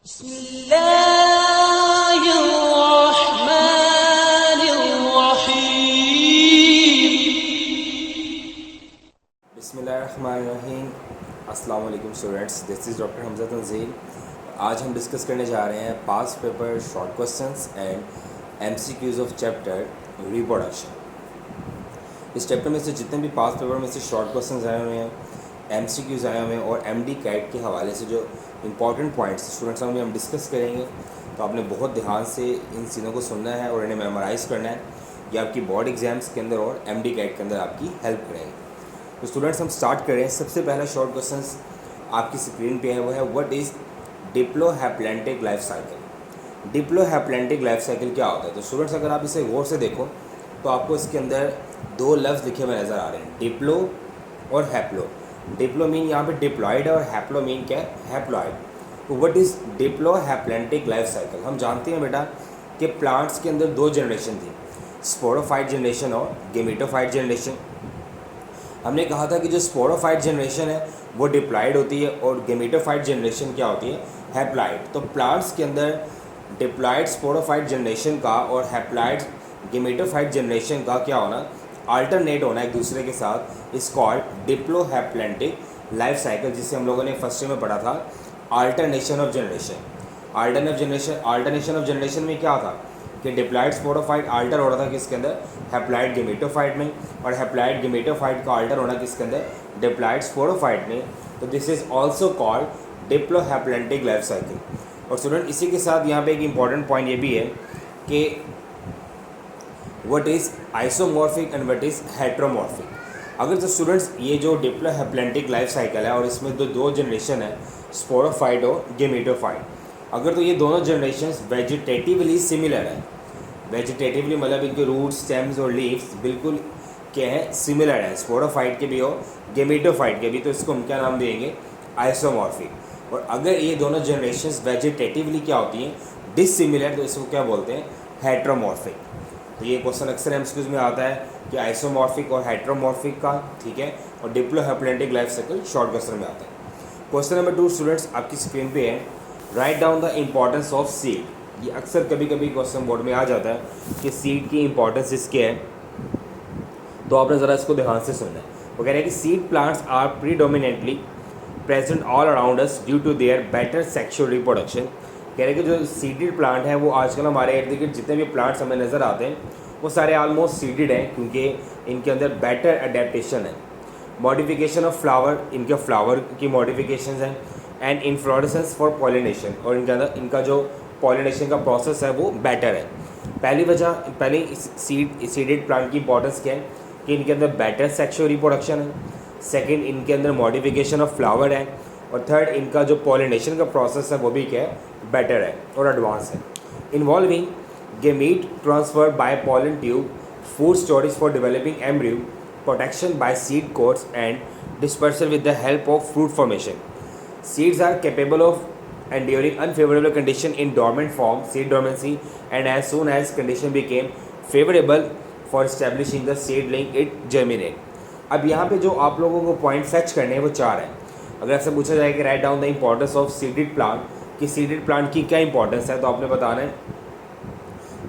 बिस्मिल्लाहिर्रहमानिर्रहीम। अस्सलाम वालेकुम students, this is doctor Hamza Tanzeel. आज हम डिस्कस करने जा रहे हैं past paper short questions and MCQs of chapter reproduction. इस चैप्टर में से जितने भी पास्ट पेपर में से शॉर्ट क्वेश्चंस आए हुए हैं, एमसीक्यूज़ आए हुए हैं और एमडी कैट के हवाले से जो इंपॉर्टेंट पॉइंट्स स्टूडेंट्स में हम डिस्कस करेंगे, तो आपने बहुत ध्यान से इन चीज़ों को सुनना है और इन्हें मेमोराइज़ करना है। ये आपकी बोर्ड एग्ज़ाम्स के अंदर और एमडी कैट के अंदर आपकी हेल्प करेंगे। तो स्टूडेंट्स हम स्टार्ट करें। सबसे पहला शॉर्ट क्वेश्चंस आपकी स्क्रीन पे है, वो है what is diplohaplontic life cycle. Diplohaplontic life cycle क्या होता है? तो स्टूडेंट्स अगर आप इसे गौर से देखो तो आपको इसके अंदर दो लफ्ज़ लिखे हुए नज़र आ रहे हैं, डिप्लो और हैप्लो। डिप्लो मीन यहाँ पे डिप्लॉयड है और हैप्लो मीन क्या है? हैप्लॉयड। तो what is diplohaplontic life cycle? हम जानते हैं बेटा कि प्लांट्स के अंदर दो जनरेशन थी, स्पोरोफाइट जनरेशन और गेमेटोफाइट जनरेशन। हमने कहा था कि जो स्पोरोफाइट जनरेशन है वो डिप्लॉयड होती है और गेमेटोफाइट जनरेशन क्या होती है? हैप्लॉयड। तो प्लांट्स के अंदर डिप्लॉयड स्पोरोफाइट जनरेशन का और हैप्लॉयड गेमेटोफाइट जनरेशन का क्या होना? अल्टरनेट होना एक दूसरे के साथ, इस कॉल्ड डिप्लोहैप्लैंटिक लाइफ साइकिल, जिसे हम लोगों ने फर्स्ट ईयर में पढ़ा था alternation of generation. Alternation of generation में क्या था कि डिप्लॉयड स्पोरोफाइट अल्टर हो रहा था किसके अंदर? हैप्लॉयड गेमेटोफाइट में, और हैप्लॉयड गेमेटोफाइट का अल्टर होना किसके अंदर? डिप्लॉयड स्पोरोफाइट में। तो this is also called diplohaplontic life cycle. और स्टूडेंट इसी के साथ यहाँ पे एक इंपॉर्टेंट पॉइंट ये भी है कि what is isomorphic and what is heteromorphic. अगर तो स्टूडेंट्स ये जो डिप्लोहैप्लैंटिक लाइफ साइकिल है और इसमें दो जनरेशन है, स्पोरोफाइट और गेमेटोफाइट, अगर तो ये दोनों जनरेशन्स वेजिटेटिवली सिमिलर है, वेजिटेटिवली मतलब इनके रूट, स्टेम्स और लीव्स बिल्कुल क्या है? सिमिलर है, स्पोरोफाइट के भी और गेमेटोफाइट के भी, तो इसको हम क्या नाम देंगे? आइसोमॉर्फिक। और अगर ये दोनों जनरेशन्स वेजिटेटिवली क्या होती हैं? डिसिमिलर, तो इसको क्या बोलते हैं? हेट्रोमॉर्फिक। तो ये क्वेश्चन अक्सर एमसीक्यूज़ में आता है कि आइसोमॉर्फिक और हेट्रोमॉर्फिक का, ठीक है, और डिप्लोहैप्लैंटिक लाइफ साइकिल शॉर्ट क्वेश्चन में आता है। क्वेश्चन नंबर 2 स्टूडेंट्स आपकी स्क्रीन पे है, right down the importance of seed. ये अक्सर कभी कभी क्वेश्चन बोर्ड में आ जाता है कि सीड की इंपॉर्टेंस इसके है, तो आपने ज़रा इसको ध्यान से सुनना है। वो कह रहे हैं कि seed plants are predominantly present all around us due to their better sexual reproduction. कह रहे हैं कि जो सीडेड प्लांट है वो आजकल हमारे इर्द गिर्द जितने भी प्लांट्स हमें नज़र आते हैं वो सारे ऑलमोस्ट सीडेड हैं, क्योंकि इनके अंदर बेटर अडेप्टेशन है। मॉडिफिकेशन ऑफ फ्लावर, इनके फ्लावर की मॉडिफिकेशन हैं, एंड इन्फ्लोरेसेंस फॉर पॉलिनेशन, और इनके अंदर इनका जो पॉलिनेशन का प्रोसेस है वो बेटर है। पहली सीडेड प्लांट की इंपॉर्टेंस क्या है कि इनके अंदर बेटर सेक्शुअल रिप्रोडक्शन है, सेकंड इनके अंदर मॉडिफिकेशन ऑफ फ्लावर है, और थर्ड इनका जो पॉलिनेशन का प्रोसेस है वो भी क्या है? बेटर है और एडवांस है। Involving gamete transfer by pollen tube, food storage for developing embryo, protection bye seed quotes and dispersal with the help of fruit formation. Seeds are capable of enduring unfavorable condition in dormant form, seed dormancy, and as soon as condition became favorable for establishing the seedling, it germinate. अब यहाँ पे जो आप लोगों को point fetch करने हैं वो 4 हैं। अगर आपसे पूछा जाए कि write down the importance of seeded plant, कि सीडेड प्लांट की क्या इंपॉर्टेंस है, तो आपने बताना है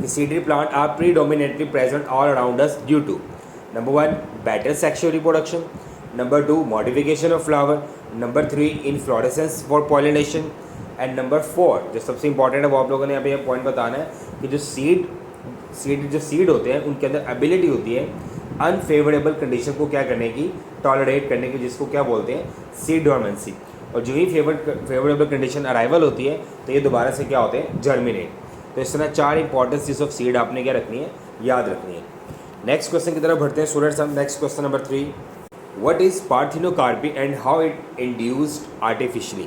कि seeded plant are predominantly present all around us due to number 1 better sexual reproduction, number 2 modification of flower, number 3 inflorescence for pollination, and number 4 जो सबसे इंपॉर्टेंट है वो आप लोगों ने अभी पॉइंट बताना है कि जो सीड होते हैं उनके अंदर एबिलिटी होती है अनफेवरेबल कंडीशन को क्या करने की? टॉलरेट करने की, जिसको क्या बोलते हैं? सीड डोर्मेंसी। और जो ही फेवरेबल कंडीशन अराइवल होती है तो ये दोबारा से क्या होते हैं? जर्मिनेट। तो इस तरह 4 इंपॉर्टेंसेस ऑफ सीड आपने क्या रखनी है? याद रखनी है। नेक्स्ट क्वेश्चन की तरफ बढ़ते हैं स्टूडेंट्स हम। Next question number 3, What is parthenocarpy and how it induced artificially?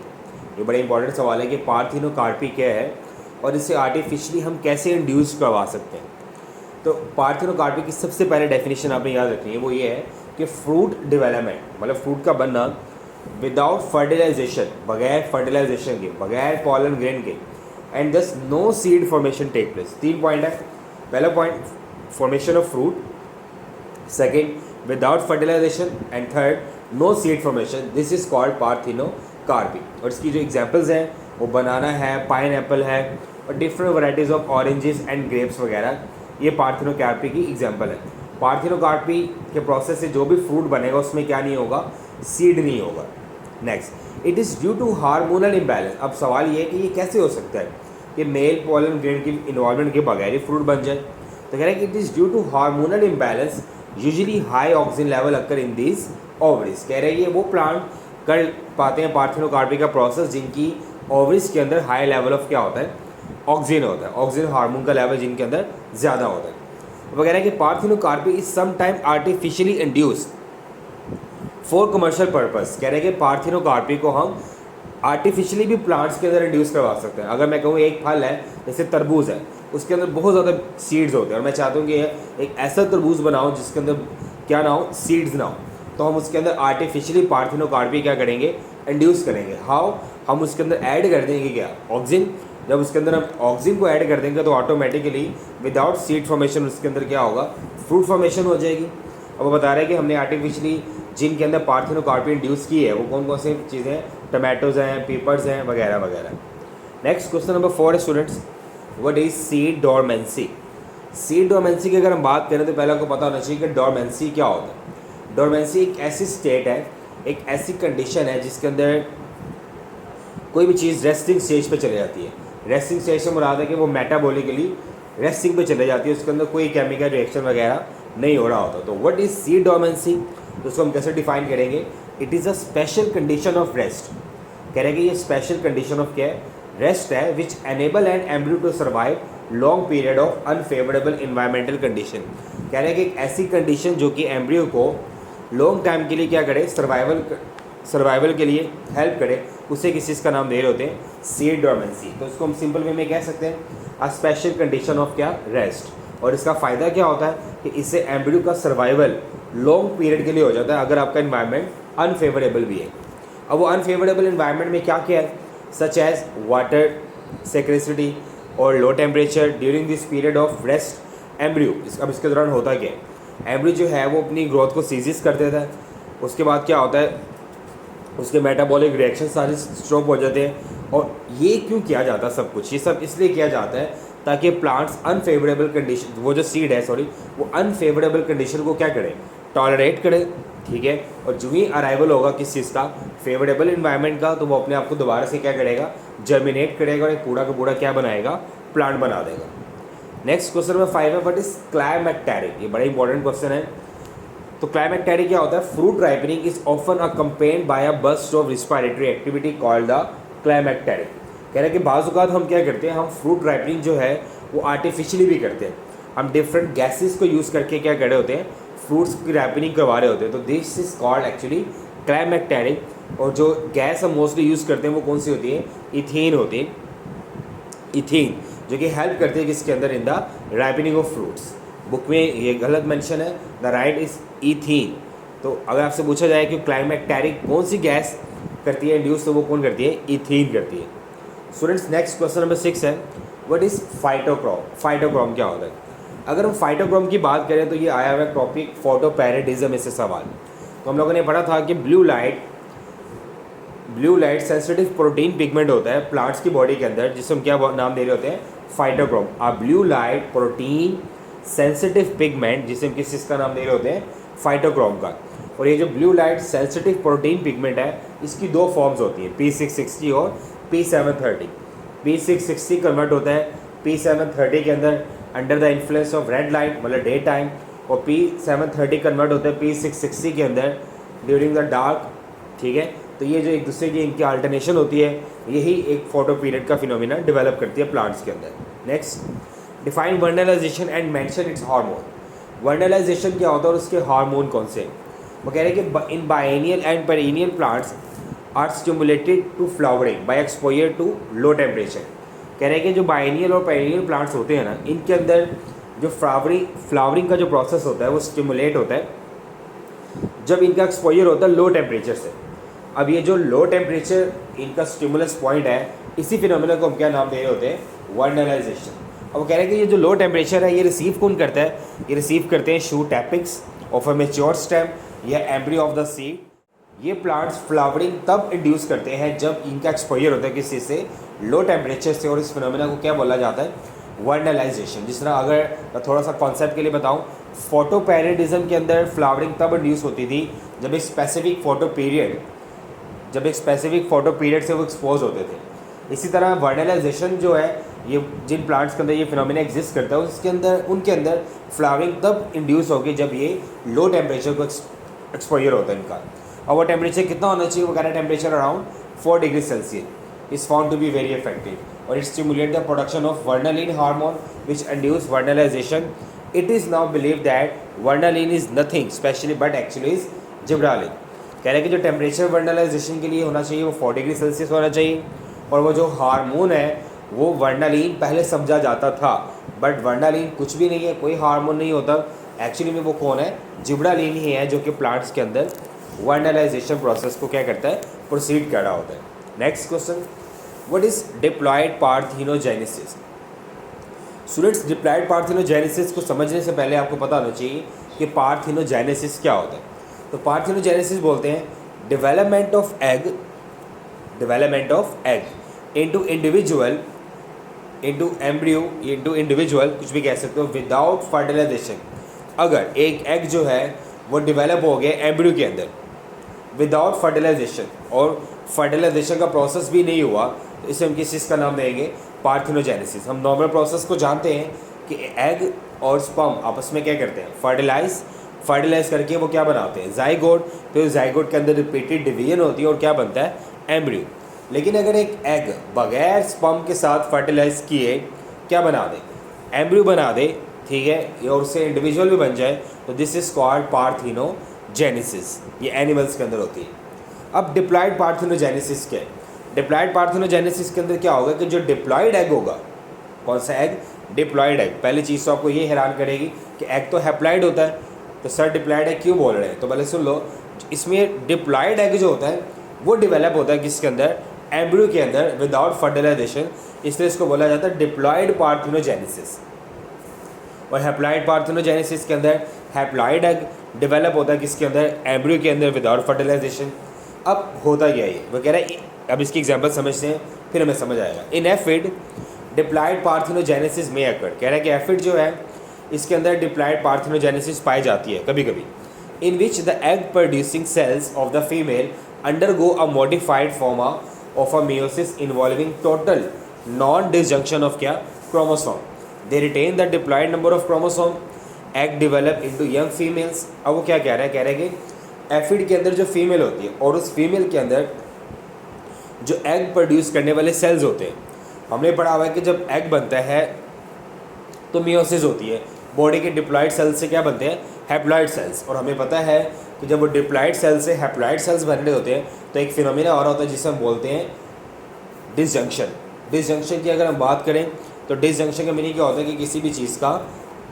ये बड़ा इंपॉर्टेंट सवाल है कि पार्थिनोकार्पी क्या है और इसे आर्टिफिशियली हम कैसे इंड्यूस करवा सकते हैं। तो पार्थिनोकार्पी की सबसे पहले डेफिनेशन आपने याद रखनी है, वो ये है कि फ्रूट डेवलपमेंट, मतलब फ्रूट का बनना विदाउट फर्टिलाइजेशन, बगैर फर्टिलाइजेशन के, बगैर पॉलन ग्रेन के, and thus no seed formation take place. 3 point है। पहला point formation of fruit, second without fertilization, and third no seed formation, this is called parthenocarpy। और इसकी जो एग्जांपल्स हैं वो बनाना है, पाइन एप्पल है और different varieties of oranges and grapes वगैरह, ये पार्थिनोकार्पी की एग्जांपल है। पार्थिनोकार्पी के प्रोसेस से जो भी फ्रूट बनेगा उसमें क्या नहीं होगा, सीड नहीं होगा। Next, it is due to hormonal imbalance. अब सवाल ये है कि ये कैसे हो सकता है कि मेल पोलन ग्रेन की इन्वॉल्वमेंट के बगैर ही फ्रूट बन जाए। तो कह रहे हैं कि it is due to hormonal imbalance, usually high oxygen level occur in this ovaries. कह रहे हैं ये वो प्लांट कर पाते हैं पार्थिनोकार्पी का प्रोसेस जिनकी ओवरीज के अंदर हाई लेवल ऑफ क्या होता है, ऑक्सीजन होता है, ऑक्सीजन हार्मोन का लेवल जिनके अंदर ज़्यादा होता है। वो कह रहे हैं कि parthenocarpy is sometime artificially induced for commercial purpose. कह रहे हैं कि पार्थिनोकार्पी को हम आर्टिफिशियली भी प्लांट्स के अंदर इंड्यूस करवा सकते हैं। अगर मैं कहूँ एक फल है जैसे तरबूज है, उसके अंदर बहुत ज़्यादा सीड्स होते हैं और मैं चाहता हूँ कि एक ऐसा तरबूज बनाऊँ जिसके अंदर क्या ना हो, सीड्स ना हो, तो हम उसके अंदर आर्टिफिशियली पार्थिनोकार्पी क्या करेंगे, इंड्यूस करेंगे। हाउ, हम उसके अंदर ऐड कर देंगे क्या, ऑक्सीजन। जब उसके अंदर हम ऑक्सीजन को ऐड कर देंगे तो ऑटोमेटिकली विदाउट सीड फॉर्मेशन उसके अंदर क्या होगा, फ्रूट फॉर्मेशन हो जाएगी। अब वो बता रहे हैं कि हमने आर्टिफिशियली जिनके अंदर पार्थिनोकार्पी इंड्यूस की है वो कौन कौन सी चीज़ें हैं, टमाटोज हैं, पेपर्स हैं वगैरह वगैरह। नेक्स्ट क्वेश्चन नंबर 4 है students, what is seed dormancy. Seed dormancy की अगर हम बात करें तो पहले आपको पता होना चाहिए कि डोरमेंसी क्या होता है। डोरमेंसी एक ऐसी स्टेट है, एक ऐसी कंडीशन है जिसके अंदर कोई भी चीज़ रेस्टिंग स्टेज पे चले जाती है। रेस्टिंग स्टेज से मुराद है कि वो मेटाबॉलिकली रेस्टिंग पे चले जाती है, उसके अंदर कोई केमिकल रिएक्शन वगैरह नहीं हो रहा होता। तो व्हाट इज सीड डोरमेंसी, तो उसको हम कैसे डिफाइन करेंगे, it is a special condition of rest. कह रहे हैं कि ये स्पेशल कंडीशन ऑफ क्या है, रेस्ट है, which enable an embryo to survive long period of unfavourable environmental condition. कह रहे हैं कि एक ऐसी कंडीशन जो कि एम्ब्रियो को लॉन्ग टाइम के लिए क्या करे, सर्वाइवल के लिए हेल्प करे, उसे किस चीज़ का नाम दे रहे होते हैं, सीड डोरमेंसी। तो इसको हम सिंपल वे में कह सकते हैं अ स्पेशल कंडीशन ऑफ क्या, रेस्ट। और इसका फ़ायदा क्या होता है कि इससे एम्ब्रियो का सर्वाइवल लॉन्ग पीरियड के लिए हो जाता है अगर आपका इन्वायरमेंट अनफेवरेबल भी है। अब वो अनफेवरेबल इन्वायरमेंट में क्या क्या है, सच एज वाटर सेक्रेसिटी और low temperature during this period of rest embryo. अब इसके दौरान होता क्या है, एम्ब्रियो जो है वो अपनी ग्रोथ को सीजिस कर देता है, उसके बाद क्या होता है, उसके मेटाबॉलिक रिएक्शन सारे स्टॉप हो जाते हैं। और ये क्यों किया जाता है, सब कुछ ये सब इसलिए किया जाता है ताकि प्लांट्स अनफेवरेबल कंडीशन, वो जो सीड है सॉरी, वो अनफेवरेबल कंडीशन को क्या करे, टॉलरेट करे, ठीक है। और जो ही अराइवल होगा किस चीज़ का, फेवरेबल इन्वायरमेंट का, तो वो अपने आप को दोबारा से क्या करेगा, जर्मिनेट करेगा और एक पूरा का पूरा क्या बनाएगा, प्लांट बना देगा। नेक्स्ट क्वेश्चन नंबर 5 है, व्हाट इज क्लाइमैक्टेरिक। ये बड़ा इंपॉर्टेंट क्वेश्चन है। तो क्लाइमैक्टेरिक क्या होता है, fruit ripening is often accompanied by a burst of respiratory activity called the climacteric. कह रहे हैं कि बाज़ औक़ात हम क्या करते हैं, हम फ्रूट राइपनिंग जो है वो आर्टिफिशियली भी करते हैं। हम डिफरेंट गैसेस को यूज़ करके क्या कर रहे होते हैं, फ्रूट्स की रैपनिंग करवा रहे होते हैं। तो दिस इज कॉल्ड एक्चुअली क्लाइमैक्टेरिक। और जो गैस हम मोस्टली यूज़ करते हैं वो कौन सी होती है, इथेन होती है, इथेन, जो कि हेल्प करती है किसके अंदर, in the ripening of fruits. Book में ये गलत मेंशन है, द राइट इज इथेन। तो अगर आपसे पूछा जाए कि क्लाइमैक्टेरिक कौन सी गैस करती है इंड्यूस, तो वो कौन करती है, इथेन करती है। स्टूडेंट्स नेक्स्ट क्वेश्चन नंबर 6 है, व्हाट इज़ फाइटोक्रोम। फाइटोक्रोम क्या होता है। अगर हम फाइटोक्रोम की बात करें तो ये आया हुआ टॉपिक फोटोपैरेडिज्म से सवाल। तो हम लोगों ने पढ़ा था कि blue light sensitive protein pigment होता है प्लांट्स की बॉडी के अंदर, जिसे हम क्या नाम दे रहे होते हैं, phytochrome. A blue light protein sensitive pigment, जिसे हम किस चीज़ का नाम दे रहे होते हैं, फाइटोक्रोम का। और ये जो blue light sensitive protein pigment है, इसकी दो फॉर्म्स होती हैं, P660 और P730। P660 कन्वर्ट होता है P730 के अंदर under the influence of red light, मतलब डे टाइम, और P730 कन्वर्ट होता है P660 के अंदर ड्यूरिंग द डार्क, ठीक है। तो ये जो एक दूसरे की इनकी अल्टरनेशन होती है, यही एक फोटो पीरियड का फिनोमिना डेवलप करती है प्लांट्स के अंदर। Next, define vernalization and mention it's hormone. Vernalization क्या होता है और उसके हार्मोन कौन से। वो कह रहे हैं कि in biennial and perennial plants are stimulated to flowering by exposure to low temperature. कह रहे हैं कि जो बाइनियल और पेरिनियल प्लांट्स होते हैं ना, इनके अंदर जो फ्लावरिंग का जो प्रोसेस होता है वो स्टिमुलेट होता है जब इनका एक्सपोजर होता है लो टेम्परेचर से। अब ये जो लो टेम्परेचर इनका स्टिमुलस पॉइंट है, इसी फिनोमिना को हम क्या नाम दे रहे होते हैं, वर्नलाइजेशन। अब वो कह रहे हैं कि ये जो लो टेम्परेचर है ये रिसीव कौन करता है, ये रिसीव करते हैं shoot apex of a mature stem या एम्ब्रियो ऑफ द सीड ये प्लांट्स फ्लावरिंग तब इंड्यूस करते हैं जब इनका एक्सपोजर होता है किसी से लो टेम्परेचर से, और इस फिनोमेना को क्या बोला जाता है, वर्नलाइजेशन। जिस तरह अगर मैं थोड़ा सा कॉन्सेप्ट के लिए बताऊं, फोटोपैरेडिज्म के अंदर फ्लावरिंग तब इंड्यूस होती थी जब एक स्पेसिफिक फोटो पीरियड से वो एक्सपोज होते थे। इसी तरह वर्नलाइजेशन जो है, ये जिन प्लांट्स के अंदर ये फिनोमेना एग्जिस्ट करता है उनके अंदर फ्लावरिंग तब इंड्यूस होगी जब ये लो टेम्परेचर को एक्सपोजर होता है इनका। और वो टेम्परेचर कितना होना चाहिए, वो कह रहा है temperature around 4 degree celsius is found to be very effective और it stimulate the production of vernalin hormone which induce vernalization. It is now believe that vernalin is nothing specially but actually is gibberellin. कह रहे हैं कि जो temperature vernalization के लिए होना चाहिए वो 4 डिग्री सेल्सियस होना चाहिए, और वो जो हार्मोन है वो वर्नलिन पहले समझा जाता था, बट वर्नलिन कुछ भी नहीं है, कोई हार्मोन नहीं होता। एक्चुअली में वो कौन है, जिब्रालिन ही है, जो कि प्लांट्स के अंदर वर्नलाइजेशन प्रोसेस को क्या करता है, प्रोसीड कर रहा होता है। Next question, what is diploid parthenogenesis. Students, diploid parthenogenesis को समझने से पहले आपको पता होना चाहिए कि पार्थेनोजेनेसिस क्या होता है। तो पार्थेनोजेनेसिस बोलते हैं development of egg into individual, कुछ भी कह सकते हो, विदाउट फर्टिलाइजेशन। अगर एक एग जो है वो डेवलप हो गया एम्ब्रियो के अंदर विदाउट फर्टिलाइजेशन, और फर्टिलाइजेशन का प्रोसेस भी नहीं हुआ, तो इसे हम किस चीज़ का नाम देंगे, पार्थेनोजेनेसिस। हम नॉर्मल प्रोसेस को जानते हैं कि एग और स्पर्म आपस में क्या करते हैं, फर्टिलाइज करके वो क्या बनाते हैं, जाइगोट। फिर जाइगोट के अंदर रिपीटेड डिवीजन होती है और क्या बनता है, एम्ब्रियो। लेकिन अगर एक एग बगैर स्पर्म के साथ फर्टिलाइज किए क्या बना दे, एम्ब्रियो बना दे, ठीक है, और उससे इंडिविजुअल भी बन जाए, तो दिस इज कॉल्ड पार्थेनोजेनेसिस। ये एनिमल्स के अंदर होती है। अब डिप्लॉयड पार्थेनोजेनेसिस क्या है, डिप्लॉयड पार्थेनोजेनेसिस के अंदर क्या होगा कि जो डिप्लॉयड एग होगा, कौन सा एग, डिप्लॉयड एग। पहली चीज़ तो आपको ये हैरान करेगी कि एग तो हैप्लॉयड होता है, तो सर डिप्लॉयड एग क्यों बोल रहे हैं, तो पहले सुन लो। इसमें डिप्लॉयड एग जो होता है वो डेवलप होता है किसके अंदर, एम्ब्रियो के अंदर विदाउट फर्टिलाइजेशन, इसलिए इसको बोला जाता है डिप्लॉयड पार्थेनोजेनेसिस। और हैप्लॉयड पार्थेनोजेनेसिस के अंदर हैप्लॉयड एग डेवलप होता है किसके अंदर, एम्ब्रियो के अंदर विदाउट फर्टिलाइजेशन। अब होता क्या है, वो कह रहा है, अब इसकी एग्जांपल समझते हैं फिर हमें समझ आएगा। इन एफिड डिप्लॉयड पार्थेनोजेनेसिस में अकर, कह रहा है कि एफिड जो है इसके अंदर डिप्लॉयड पार्थेनोजेनेसिस पाई जाती है कभी कभी, in which the egg producing cells of the female undergo a modified form of a meiosis involving total non disjunction of क्या, chromosome. They retain the diploid number of chromosome, egg develop into young females. अब वो क्या कह रहा है कि aphid के अंदर जो फीमेल होती है और उस फीमेल के अंदर जो एग प्रोड्यूस करने वाले सेल्स होते हैं, हमने पढ़ा हुआ है कि जब एग बनता है तो मियोसिस होती है, बॉडी के डिप्लॉयड सेल्स से क्या बनते हैं, हैप्लॉयड सेल्स। और हमें पता है कि जब वो डिप्लॉयड सेल्स से हैप्लॉयड सेल्स बन रहे होते हैं तो एक फिनोमेना और होता है जिसे हम बोलते हैं डिसजंक्शन। डिसजंक्शन की अगर हम बात करें तो डिसजंक्शन का मीनिंग क्या होता है कि किसी भी चीज़ का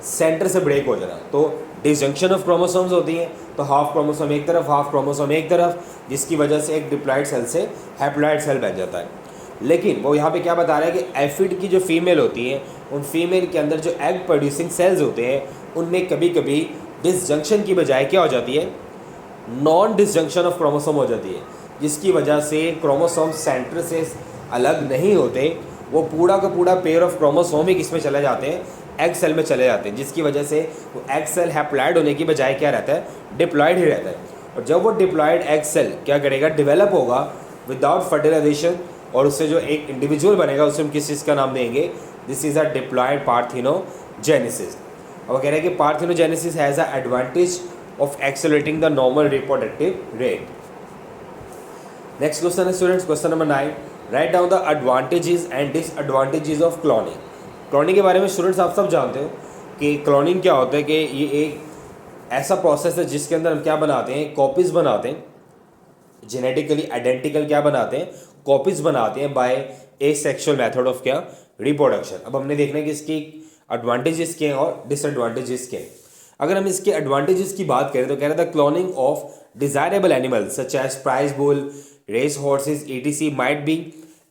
सेंटर से ब्रेक हो जाना। तो डिसजंक्शन ऑफ क्रोमोसोम्स होती हैं, तो हाफ क्रोमोसोम एक तरफ हाफ क्रोमोसोम एक तरफ, जिसकी वजह से एक डिप्लॉयड सेल से हैप्लॉयड सेल बन जाता है। लेकिन वो यहाँ पे क्या बता रहा है कि एफिड की जो फीमेल होती हैं उन फीमेल के अंदर जो एग प्रोड्यूसिंग सेल्स होते हैं उनमें कभी कभी डिसजंक्शन की बजाय क्या हो जाती है, नॉन डिसजंक्शन ऑफ क्रोमोसोम हो जाती है, जिसकी वजह से क्रोमोसोम सेंटर से अलग नहीं होते, वो पूरा का पूरा पेयर ऑफ क्रोमोसोम ही किस में चले जाते हैं, एग सेल में चले जाते हैं, जिसकी वजह से वो एग सेल हैप्लॉयड होने की बजाय क्या रहता है, डिप्लॉयड ही रहता है। और जब वो डिप्लॉयड एग सेल क्या करेगा, डेवलप होगा विदाउट फर्टिलाइजेशन, और उससे जो एक इंडिविजुअल बनेगा उसे हम किस चीज़ का नाम देंगे, this is a diploid parthenogenesis. अब कह रहे हैं कि parthenogenesis has a advantage of accelerating the normal reproductive rate. Next question है students, question number 9, write down the advantages and disadvantages of cloning. Cloning के बारे में स्टूडेंट्स आप सब जानते हो कि क्लोनिंग क्या होता है, कि ये एक ऐसा प्रोसेस है जिसके अंदर हम क्या बनाते हैं, कॉपीज़ बनाते हैं, जेनेटिकली आइडेंटिकल क्या बनाते हैं, कॉपीज़ बनाते हैं by asexual method of क्या, रिप्रोडक्शन। अब हमने देखना है कि इसकी एडवांटेजेस क्या हैं और डिसएडवांटेजेस क्या हैं। अगर हम इसके एडवांटेजेस की बात करें तो कह रहा था cloning of desirable animals such as prize bull, race horses etc might be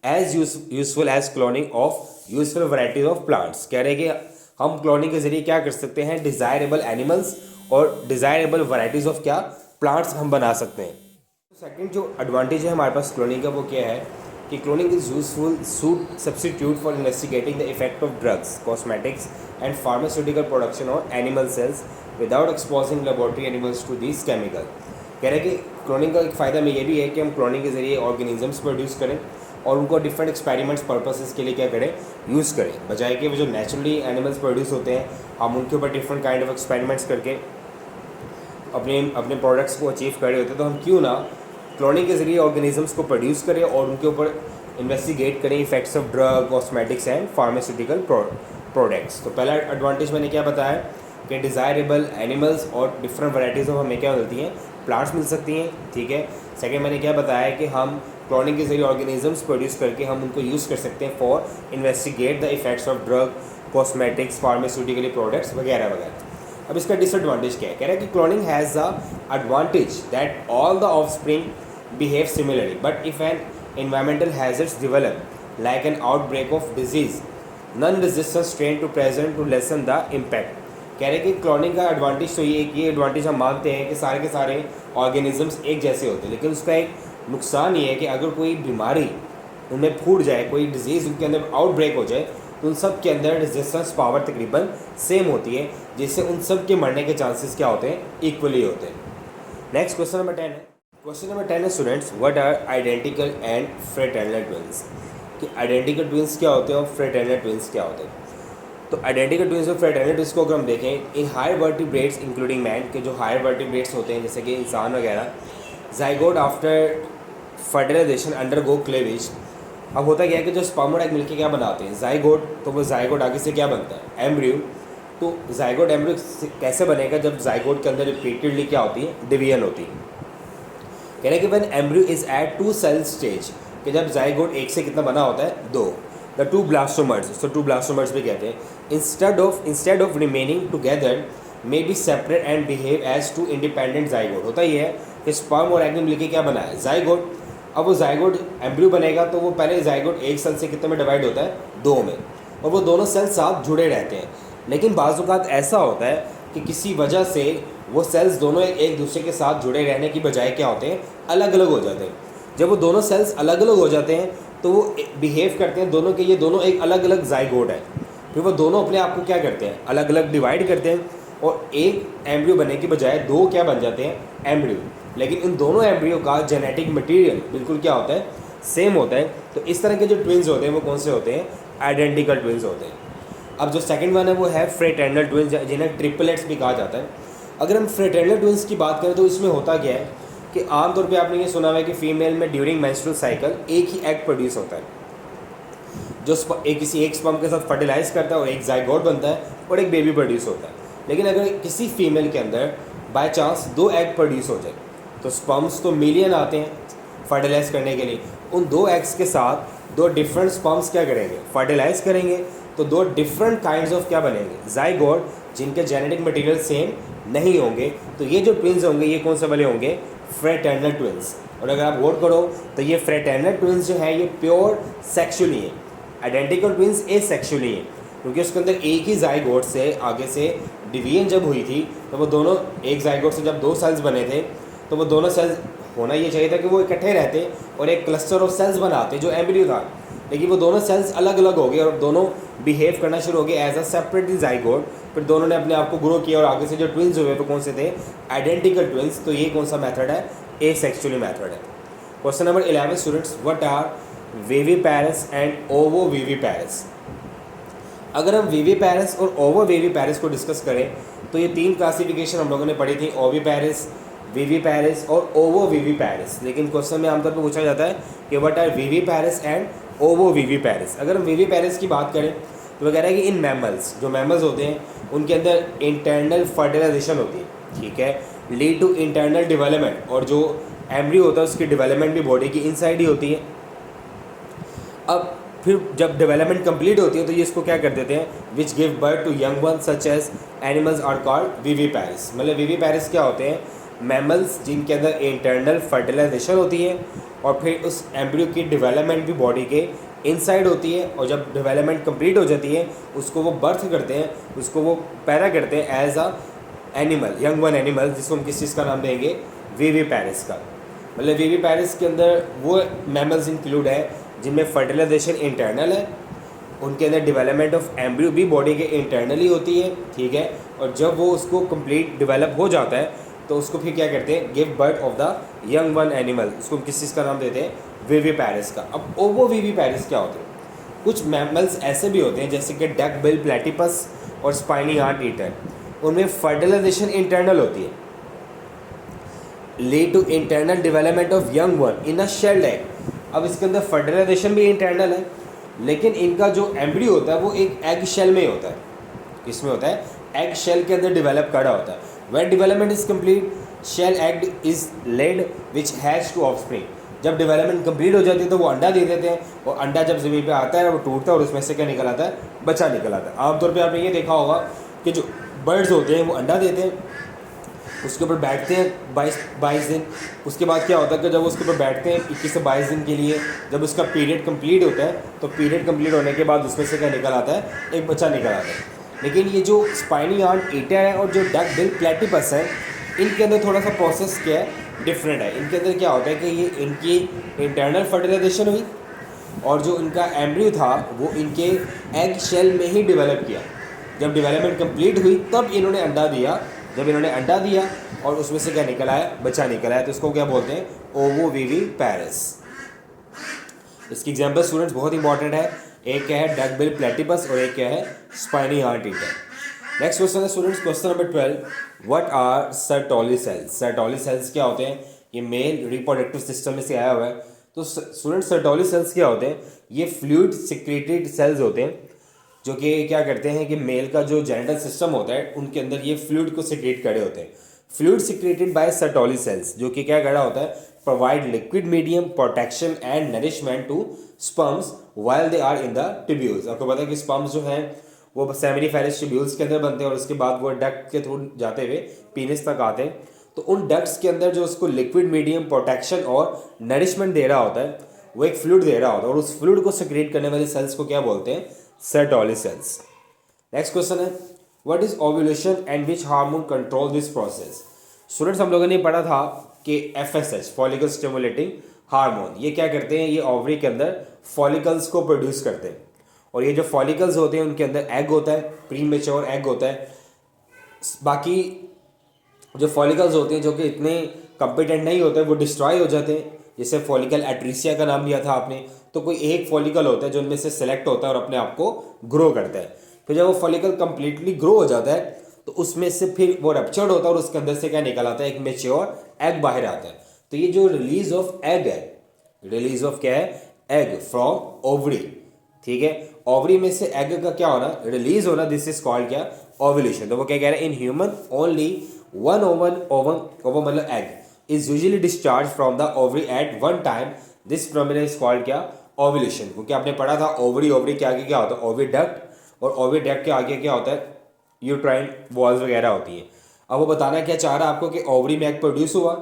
as useful as cloning of useful varieties of plants. कह रहे हैं कि हम क्लोनिंग के जरिए क्या कर सकते हैं, डिजायरेबल एनिमल्स और डिजायरेबल वैरायटीज ऑफ क्या, प्लांट्स हम बना सकते हैं। सेकंड जो एडवांटेज है हमारे पास क्लोनिंग का वो क्या है कि cloning is useful substitute for investigating the effect of drugs, cosmetics and pharmaceutical production on animal cells without exposing laboratory animals to this chemical. कह रहे हैं कि क्लोनिंग का एक फ़ायदा में ये भी है कि हम क्लोनिंग के ज़रिए ऑर्गेनिजम्स प्रोड्यूस करें और उनको डिफरेंट एक्सपेरिमेंट्स पर्पसेस के लिए क्या करें, यूज़ करें, बजाय कि वो जो नेचुरली एनिमल्स प्रोड्यूस होते हैं हम उनके ऊपर डिफरेंट काइंड ऑफ एक्सपेरिमेंट्स करके अपने अपने प्रोडक्ट्स को अचीव कर रहे होते हैं। तो हम क्यों ना क्लोनिंग के ज़रिए ऑर्गेनिजम्स को प्रोड्यूस करें और उनके ऊपर इन्वेस्टिगेट करें effects of drug, cosmetics and pharmaceutical products. तो पहला एडवांटेज मैंने क्या बताया कि डिज़ायरेबल एनिमल्स और डिफरेंट वैराइटीज़ ऑफ हमें क्या मिलती हैं, प्लांट्स मिल सकती हैं, ठीक है। सेकेंड मैंने क्या बताया कि हम क्लोनिंग के ज़रिए ऑर्गेनिजम्स प्रोड्यूस करके हम उनको यूज़ कर सकते हैं for investigate the effects of drug, cosmetics, pharmaceutical products वगैरह वगैरह। अब इसका डिसएडवांटेज क्या है, कह रहा है कि cloning has the advantage that all the offspring behave similarly but if an environmental hazards develop like an outbreak of disease non-resistant strain to present to lessen the impact। कह रहे हैं कि क्लोनिंग का एडवांटेज तो ये advantage हम मानते हैं कि सारे के सारे ऑर्गेनिजम्स एक जैसे होते हैं, लेकिन उसका एक नुकसान ये है कि अगर कोई बीमारी उनमें फूट जाए, कोई डिजीज़ उनके अंदर आउटब्रेक हो जाए तो उन सब के अंदर रेजिस्टेंस पावर तकरीबन सेम होती है, जिससे उन सब के मरने के चांसेस क्या होते हैं, इक्वली होते हैं। नेक्स्ट क्वेश्चन नंबर 10 है। क्वेश्चन नंबर 10 है students, what are identical and fraternal twins. कि आइडेंटिकल ट्विंस क्या होते हैं और फ्रेटर्नल ट्विंस क्या होते हैं। तो आइडेंटिकल ट्विंस और फ्रेटर्नल ट्विंस को अगर हम देखें, in higher vertebrates including man के जो हायर वर्टिब्रेट्स होते हैं जैसे कि इंसान वगैरह, zygote after fertilization undergo cleavage. अब होता क्या है कि जो स्पर्म और एग मिलके क्या बनाते हैं, जाइगोट, तो वो जाइगोट आगे से क्या बनता है, एम्ब्रियो। तो जाइगोट एम्ब्रियो कैसे बनेगा, जब जाइगोट के अंदर रिपीटेडली क्या होती है, डिवीजन होती है। कह रहे हैं कि when embryo is at 2 cell stage, कि जब जाइगोट एक से कितना बना होता है, 2, द 2 ब्लास्टोमर्स, तो 2 ब्लास्टोमर्स भी कहते हैं, instead of remaining together may be separate and behave as 2 independent zygote. होता ही है कि स्पर्म और एग ने मिलकर क्या बनाया, जाइगोट। अब वो जाइगोट एम्ब्रियो बनेगा तो वो पहले जाइगोट एक सेल से कितने में डिवाइड होता है, 2 में, और वो दोनों सेल साथ जुड़े रहते हैं। लेकिन बाज़ औक़ात ऐसा होता है कि किसी वजह से वो सेल्स दोनों एक दूसरे के साथ जुड़े रहने की बजाय क्या होते हैं, अलग अलग हो जाते हैं। जब वो दोनों सेल्स अलग अलग हो जाते हैं तो वो बिहेव करते हैं दोनों के, ये दोनों एक अलग अलग जाइगोट है, फिर वो दोनों अपने आप को क्या करते हैं, अलग अलग डिवाइड करते हैं और एक एम्ब्रियो बनने की बजाय 2 क्या बन जाते हैं, एम्ब्रियो। लेकिन इन दोनों एम्ब्रियो का जेनेटिक मटेरियल बिल्कुल क्या होता है, सेम होता है। तो इस तरह के जो ट्विंस होते हैं वो कौन से होते हैं, आइडेंटिकल ट्विंस होते हैं। अब जो सेकंड वन है वो है फ्रेटर्नल ट्विंस, जिन्हें ट्रिपलेट्स भी कहा जाता है। अगर हम फ्रेटर्नल ट्विंस की बात करें तो इसमें होता क्या है कि आमतौर पे आपने ये सुना हुआ है कि फीमेल में ड्यूरिंग मेंस्ट्रुअल साइकिल एक ही एग प्रोड्यूस होता है, जो किसी एक स्पर्म के साथ फर्टिलाइज करता है और एक जाइगोट बनता है और एक बेबी प्रोड्यूस होता है। लेकिन अगर किसी फीमेल के अंदर बाय चांस 2 एग प्रोड्यूस हो जाए तो स्पर्म्स तो मिलियन आते हैं फर्टिलाइज करने के लिए, उन 2 एग्स के साथ 2 डिफरेंट स्पर्म्स क्या करेंगे, फर्टिलाइज करेंगे, तो 2 डिफरेंट काइंड्स ऑफ क्या बनेंगे, जाइगोट, जिनके जेनेटिक मटेरियल सेम नहीं होंगे। तो ये जो ट्विंस होंगे ये कौन से वाले होंगे, फ्रेटर्नल ट्विंस। और अगर आप गौर करो तो ये फ्रेटर्नल ट्विंस जो है ये प्योर सेक्सुअली है, आइडेंटिकल ट्विंस एसेक्सुअली है, क्योंकि उसके अंदर एक ही जाइगोट से आगे से डिवीजन जब हुई थी तो वो दोनों एक जाइगोट से जब 2 सेल्स बने थे तो वो दोनों सेल्स होना ये चाहिए था कि वो इकट्ठे रहते और एक क्लस्टर ऑफ सेल्स बनाते जो एम्ब्रियो था। लेकिन वो दोनों सेल्स अलग अलग हो गए और दोनों बिहेव करना शुरू हो गए एज अ सेपरेट जाइगोट। फिर दोनों ने अपने आप को ग्रो किया और आगे से जो ट्विंस हुए वो कौन से थे, आइडेंटिकल ट्विंस। तो ये कौन सा मेथड है, एसेक्सुअली मेथड है। Question number 11 students, what are viviparous and ovoviviparous. अगर हम विविपेरस और ओवोविविपेरस को डिस्कस करें तो ये 3 क्लासिफिकेशन हम लोगों ने पढ़ी थी, ओविपेरस, विविपेरस और ओवोविविपेरस। लेकिन क्वेश्चन में आमतौर पर पूछा जाता है कि what are viviparous and ovoviviparous. अगर हम विविपेरस की बात करें तो वो कह रहा है कि इन मैमल्स, जो मैमल्स होते हैं उनके अंदर इंटरनल फर्टिलाइजेशन होती है, ठीक है, लीड टू इंटरनल डेवलपमेंट, और जो एम्ब्रियो होता है उसकी डेवलपमेंट भी बॉडी की इनसाइड ही होती है। अब फिर जब डेवलपमेंट कंप्लीट होती है तो ये इसको क्या कर देते हैं, which give birth to young one such as animals are called viviparous. मतलब विविपेरस क्या होते हैं, मैमल्स जिनके अंदर इंटरनल फर्टिलाइजेशन होती है और फिर उस एम्ब्रियो की डेवलपमेंट भी बॉडी के इनसाइड होती है, और जब डेवलपमेंट कंप्लीट हो जाती है उसको वो बर्थ करते हैं, उसको वो पैदा करते हैं as a animal, young one animal, जिसको हम किस चीज़ का नाम देंगे, विविपेरस का। मतलब वीवी पैरिस के अंदर वो मैमल्स इंक्लूड है जिनमें फर्टिलाइजेशन इंटरनल है, उनके अंदर डेवलपमेंट ऑफ एम्ब्रियो भी बॉडी के इंटरनली होती है, ठीक है। और जब वो उसको कंप्लीट डेवलप हो जाता है तो उसको फिर क्या करते हैं, give birth of the young one animal, उसको किस चीज़ का नाम देते हैं, वीवी पैरिस का। अब ओवो वीवी पैरिस क्या होते हैं, कुछ मैमल्स ऐसे भी होते हैं जैसे कि डक बिल प्लेटिपस और स्पाइनी हार्ट ईटर, उनमें फर्टिलाइजेशन इंटरनल होती है, lead to internal development of young one in a shelled egg. अब इसके अंदर फर्टिलाइजेशन भी इंटरनल है, लेकिन इनका जो एम्ब्रियो होता है वो एक एग शेल में ही होता है। किसमें होता है, एग शेल के अंदर डेवलप करा होता है। When development is complete shell egg is laid which has to offspring. जब डेवलपमेंट कंप्लीट हो जाती है तो वो अंडा दे देते हैं, और अंडा जब ज़मीन पे आता है वो टूटता है और उसमें से क्या निकल आता है, बच्चा निकल आता है। आमतौर पर आपने ये देखा होगा कि जो बर्ड्स होते हैं वो अंडा देते हैं, उसके ऊपर बैठते हैं 22 दिन। उसके बाद क्या होता है कि जब उसके ऊपर बैठते हैं 21 से 22 दिन के लिए, जब उसका पीरियड कंप्लीट होता है तो पीरियड कंप्लीट होने के बाद उसमें से क्या निकल आता है, एक बच्चा निकल आता है। लेकिन ये जो स्पाइनी हार्ट ईटर है और जो डक बिल प्लेटिपस है, इनके अंदर थोड़ा सा प्रोसेस क्या है, डिफरेंट है। इनके अंदर क्या होता है कि ये इनकी इंटरनल फर्टिलाइजेशन हुई और जो इनका एम्ब्रियो था वो इनके एग शेल में ही डेवलप किया। जब डेवलपमेंट कंप्लीट हुई तब इन्होंने अंडा दिया। जब इन्होंने अंडा दिया और उसमें से क्या निकला है, बच्चा निकला है, तो इसको क्या बोलते हैं, ओवो वीवी पैरिस। इसकी एग्जांपल स्टूडेंट्स बहुत इंपॉर्टेंट है, एक क्या है डक बिल प्लेटिपस और एक क्या है spiny anteater. Next question है students, question number 12, what are Sertoli cells. Sertoli cells क्या होते हैं, ये मेल रिप्रोडक्टिव सिस्टम में से आया हुआ है। तो स्टूडेंट्स सर्टोली सेल्स क्या होते हैं, ये फ्लूइड सिक्रेटेड सेल्स होते हैं जो कि क्या करते हैं कि मेल का जो जेनिटल सिस्टम होता है उनके अंदर ये फ्लूइड को सिक्रेट करे होते हैं। Fluid secreted by Sertoli cells, जो कि क्या करा होता है, provide liquid medium protection and nourishment to sperms while they are in the tubules. आपको पता है कि स्पर्म्स जो हैं वो सेमिनिफेरस ट्यूब्यूल्स के अंदर बनते हैं और उसके बाद वो डक्ट के थ्रू जाते हुए पीनिस तक आते हैं। तो उन डक्ट्स के अंदर जो उसको लिक्विड मीडियम प्रोटेक्शन और नरिशमेंट दे रहा होता है, वो एक फ्लूइड दे रहा होता है, और उस फ्लूइड को सिक्रेट करने वाली सेल्स को क्या बोलते हैं, सर्टोली सेल्स। नेक्स्ट क्वेश्चन है, what is ovulation and which hormone control this process. Students हम लोगों ने पढ़ा था कि FSH फॉलिकल स्टिमुलेटिंग हार्मोन, ये क्या करते हैं, ये ओवरी के अंदर फॉलिकल्स को प्रोड्यूस करते हैं। और ये जो फॉलिकल्स होते हैं उनके अंदर एग होता है, प्री मेच्योर एग होता है। बाकी जो फॉलिकल्स होते हैं जो कि इतने कॉम्पिटेंट नहीं होते वो डिस्ट्रॉय हो जाते हैं, जैसे फॉलिकल एट्रीसिया का नाम लिया था आपने। तो कोई एक फॉलिकल होता है जो उनमें से सेलेक्ट होता है और अपने आप को ग्रो करता है। फिर जब वो फॉलिकल कंप्लीटली ग्रो हो जाता है तो उसमें से फिर वो रप्चर्ड होता है और उसके अंदर से क्या निकल आता है, एक मेच्योर एग बाहर आता है। तो ये जो रिलीज ऑफ एग है, रिलीज ऑफ क्या है, एग फ्रॉम ओवरी, ठीक है, ओवरी में से एग का क्या होना, रिलीज होना, दिस इज कॉल्ड क्या, ओव्यूलेशन। तो वो क्या कह रहे हैं, in human only one ovum मतलब egg is usually discharged from the ovary at one time. This phenomenon is called क्या, ovulation। क्योंकि आपने पढ़ा था ओवरी के आगे क्या होता है, ओविडक्ट, और ओविडक्ट के आगे क्या होता है, यूट्राइन वॉल्स वगैरह होती है। अब वो बताना क्या चाह रहा है आपको कि ओवरी में एग प्रोड्यूस हुआ।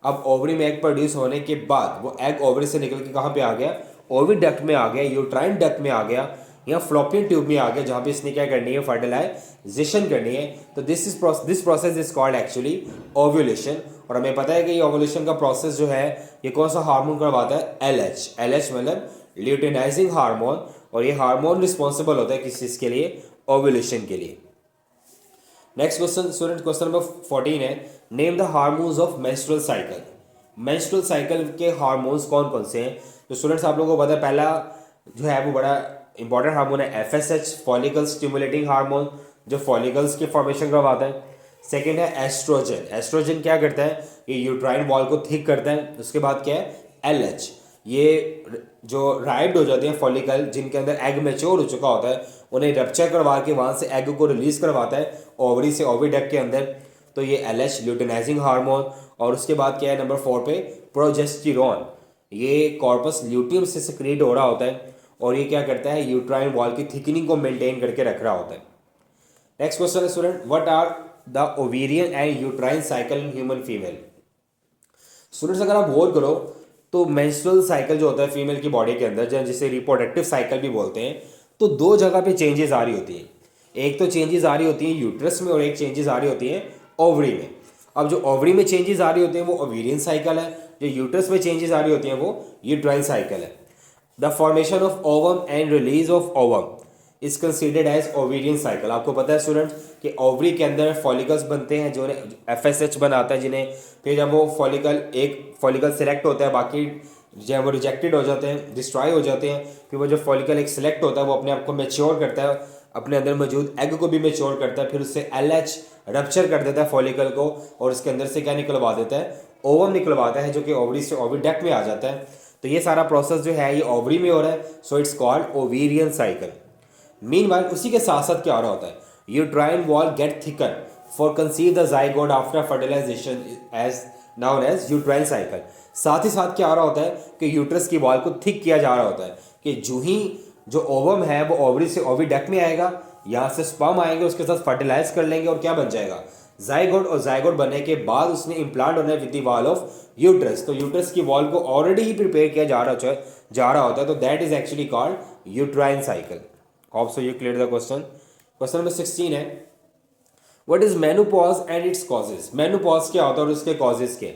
अब ओवरी में एग प्रोड्यूस होने के बाद वो एग ओवरी से निकल के कहाँ पे आ गया, ओविडक्ट में आ गया, यूट्राइन डक्ट में आ गया, या फ्लोपियन ट्यूब में आ गया, जहाँ पे इसने क्या करनी है, फर्टिलाइजेशन करनी है। तो this process is called actually ovulation. और हमें पता है कि ये ओव्यूलेशन का प्रोसेस जो है ये कौन सा हार्मोन करवाता है, LH मतलब ल्यूटेनाइजिंग हार्मोन। और ये हार्मोन रिस्पॉन्सिबल होता है किस चीज़ के लिए, ओव्यूलेशन के लिए। Next question student, question number 14 है, name the hormones of menstrual cycle. Menstrual cycle के हार्मोन्स कौन कौन से हैं। तो स्टूडेंट्स आप लोगों को पता है पहला जो है वो बड़ा इंपॉर्टेंट हार्मोन है FSH फॉलिकल स्टिमुलेटिंग हार्मोन, जो फॉलिकल्स की फॉर्मेशन करवाता है। सेकेंड है एस्ट्रोजन। एस्ट्रोजन क्या करता है, ये यूट्राइन वॉल को थिक करता है। उसके बाद क्या है, LH, ये जो राइप्ड हो जाते हैं फॉलिकल जिनके अंदर एग मैच्योर हो चुका होता है उन्हें रप्चर करवा के वहाँ से एग को रिलीज करवाता है ओवरी से ओविडक्ट के अंदर। तो ये LH ल्यूटेनाइजिंग हार्मोन। और उसके बाद क्या है नंबर 4 पे, प्रोजेस्टेरॉन, ये कॉर्पस ल्यूटियम से सिक्रेट हो रहा होता है और ये क्या करता है, यूट्राइन वॉल की थिकनिंग को मेंटेन करके रख रहा होता है। नेक्स्ट क्वेश्चन है student, what are the ovarian and uterine cycle in human female. Students अगर आप गौर करो तो मेंस्ट्रुअल साइकिल जो होता है फीमेल की बॉडी के अंदर, जिसे रिप्रोडक्टिव साइकिल भी बोलते हैं, तो दो जगह पे चेंजेस आ रही होती है। एक तो चेंजेस आ रही होती है यूट्रस में और एक चेंजेस आ रही होती है ओवरी में। अब जो ओवरी में चेंजेस आ रही होती है वो ओवेरियन साइकिल है, जो यूट्रस में चेंजेस आ रही होती हैं वो यूट्राइन साइकिल है। The formation of ovum and release of ovum is considered as ovarian cycle. आपको पता है स्टूडेंट्स कि ओवरी के अंदर फॉलिकल्स बनते हैं जो FSH बनाता है जिन्हें, फिर जब वो एक फॉलिकल सिलेक्ट होता है, बाकी जब वो रिजेक्टेड हो जाते हैं, डिस्ट्रॉय हो जाते हैं, फिर वो जो फॉलिकल एक सिलेक्ट होता है वो अपने आप को मेच्योर करता है, अपने अंदर मौजूद एग को भी मेच्योर करता है, फिर उससे LH रप्चर कर देता है फॉलिकल को और उसके अंदर से क्या निकलवा देता है, ओवम निकलवाता है, जो कि ओवरी से ओविडक्ट में आ जाता है। तो ये सारा प्रोसेस जो है ये ओवरी में हो रहा है, so it's called ovarian cycle. Meanwhile उसी के साथ साथ क्या हो रहा होता है, uterine wall get thicker for conceive the zygote after fertilization as known as uterine cycle. साथ ही साथ क्या हो रहा होता है कि यूट्रस की वॉल को थिक किया जा रहा होता है कि जो ओवम है वो ओवरी से ओविडक्ट में आएगा, यहाँ से स्पर्म आएंगे, उसके साथ फर्टिलाइज कर लेंगे और क्या बन जाएगा, जाइगोट। और जाइगोट बनने के बाद उसने इम्प्लांट होना है with the wall of uterus. तो यूट्रस की वॉल को ऑलरेडी ही प्रिपेयर किया जा रहा होता है, तो that is actually called uterine cycle. Hope so you clear the question. Question number 16 है, what is menopause and its causes. Menopause क्या होता है और उसके कॉजेज क्या।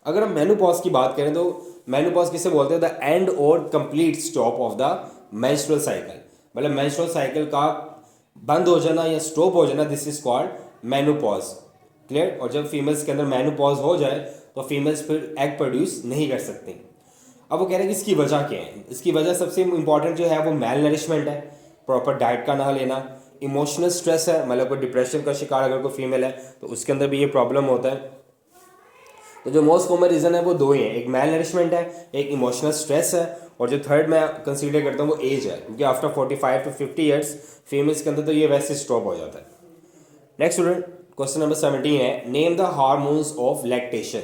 अगर हम मेनोपॉज की बात करें तो मेनोपॉज किसे बोलते हैं, द एंड और complete stop of the menstrual cycle. मतलब मेंस्ट्रुअल साइकिल का बंद हो जाना या स्टॉप हो जाना, this is called menopause. Clear. और जब फीमेल्स के अंदर मेनोपॉज हो जाए तो फीमेल्स फिर एग प्रोड्यूस नहीं कर सकती। अब वो कह रहे हैं कि इसकी वजह क्या है। इसकी वजह सबसे इंपॉर्टेंट जो है वो मेल नरिशमेंट है, प्रॉपर डाइट का ना लेना, इमोशनल स्ट्रेस है, मतलब कोई डिप्रेशन का शिकार अगर कोई फीमेल है तो उसके अंदर भी ये प्रॉब्लम होता है। तो जो मोस्ट कॉमन रीज़न है वो दो ही हैं, एक मेल नरिशमेंट है, एक इमोशनल स्ट्रेस है, और जो थर्ड मैं कंसीडर करता हूँ वो एज है, क्योंकि आफ्टर 45 to 50 ईयर्स फीमेल्स के अंदर तो ये वैसे स्टॉप हो जाता है। नेक्स्ट स्टूडेंट, क्वेश्चन नंबर 17 है, name the hormones of lactation.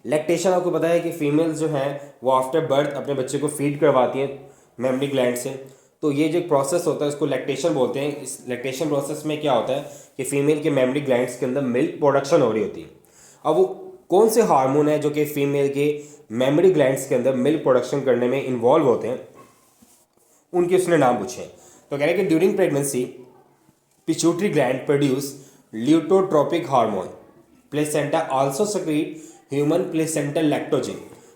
Lactation आपको पता है कि फीमेल्स जो हैं वो आफ्टर बर्थ अपने बच्चे को फीड करवाती हैं मेमरी ग्लैंड से। तो ये जो प्रोसेस होता है उसको लैक्टेशन बोलते हैं। इस लैक्टेशन प्रोसेस में क्या होता है कि फीमेल के मेमरी ग्लैंड्स के अंदर मिल्क प्रोडक्शन हो रही होती है। अब वो कौन से हार्मोन है जो कि फीमेल के मेमरी ग्लैंड्स के अंदर मिल्क प्रोडक्शन करने में इन्वॉल्व होते हैं, उनके उसने नाम पूछे। तो कह रहे हैं कि during pregnancy pituitary gland produce luteotropic hormone, placenta also secrete human placental lactogen.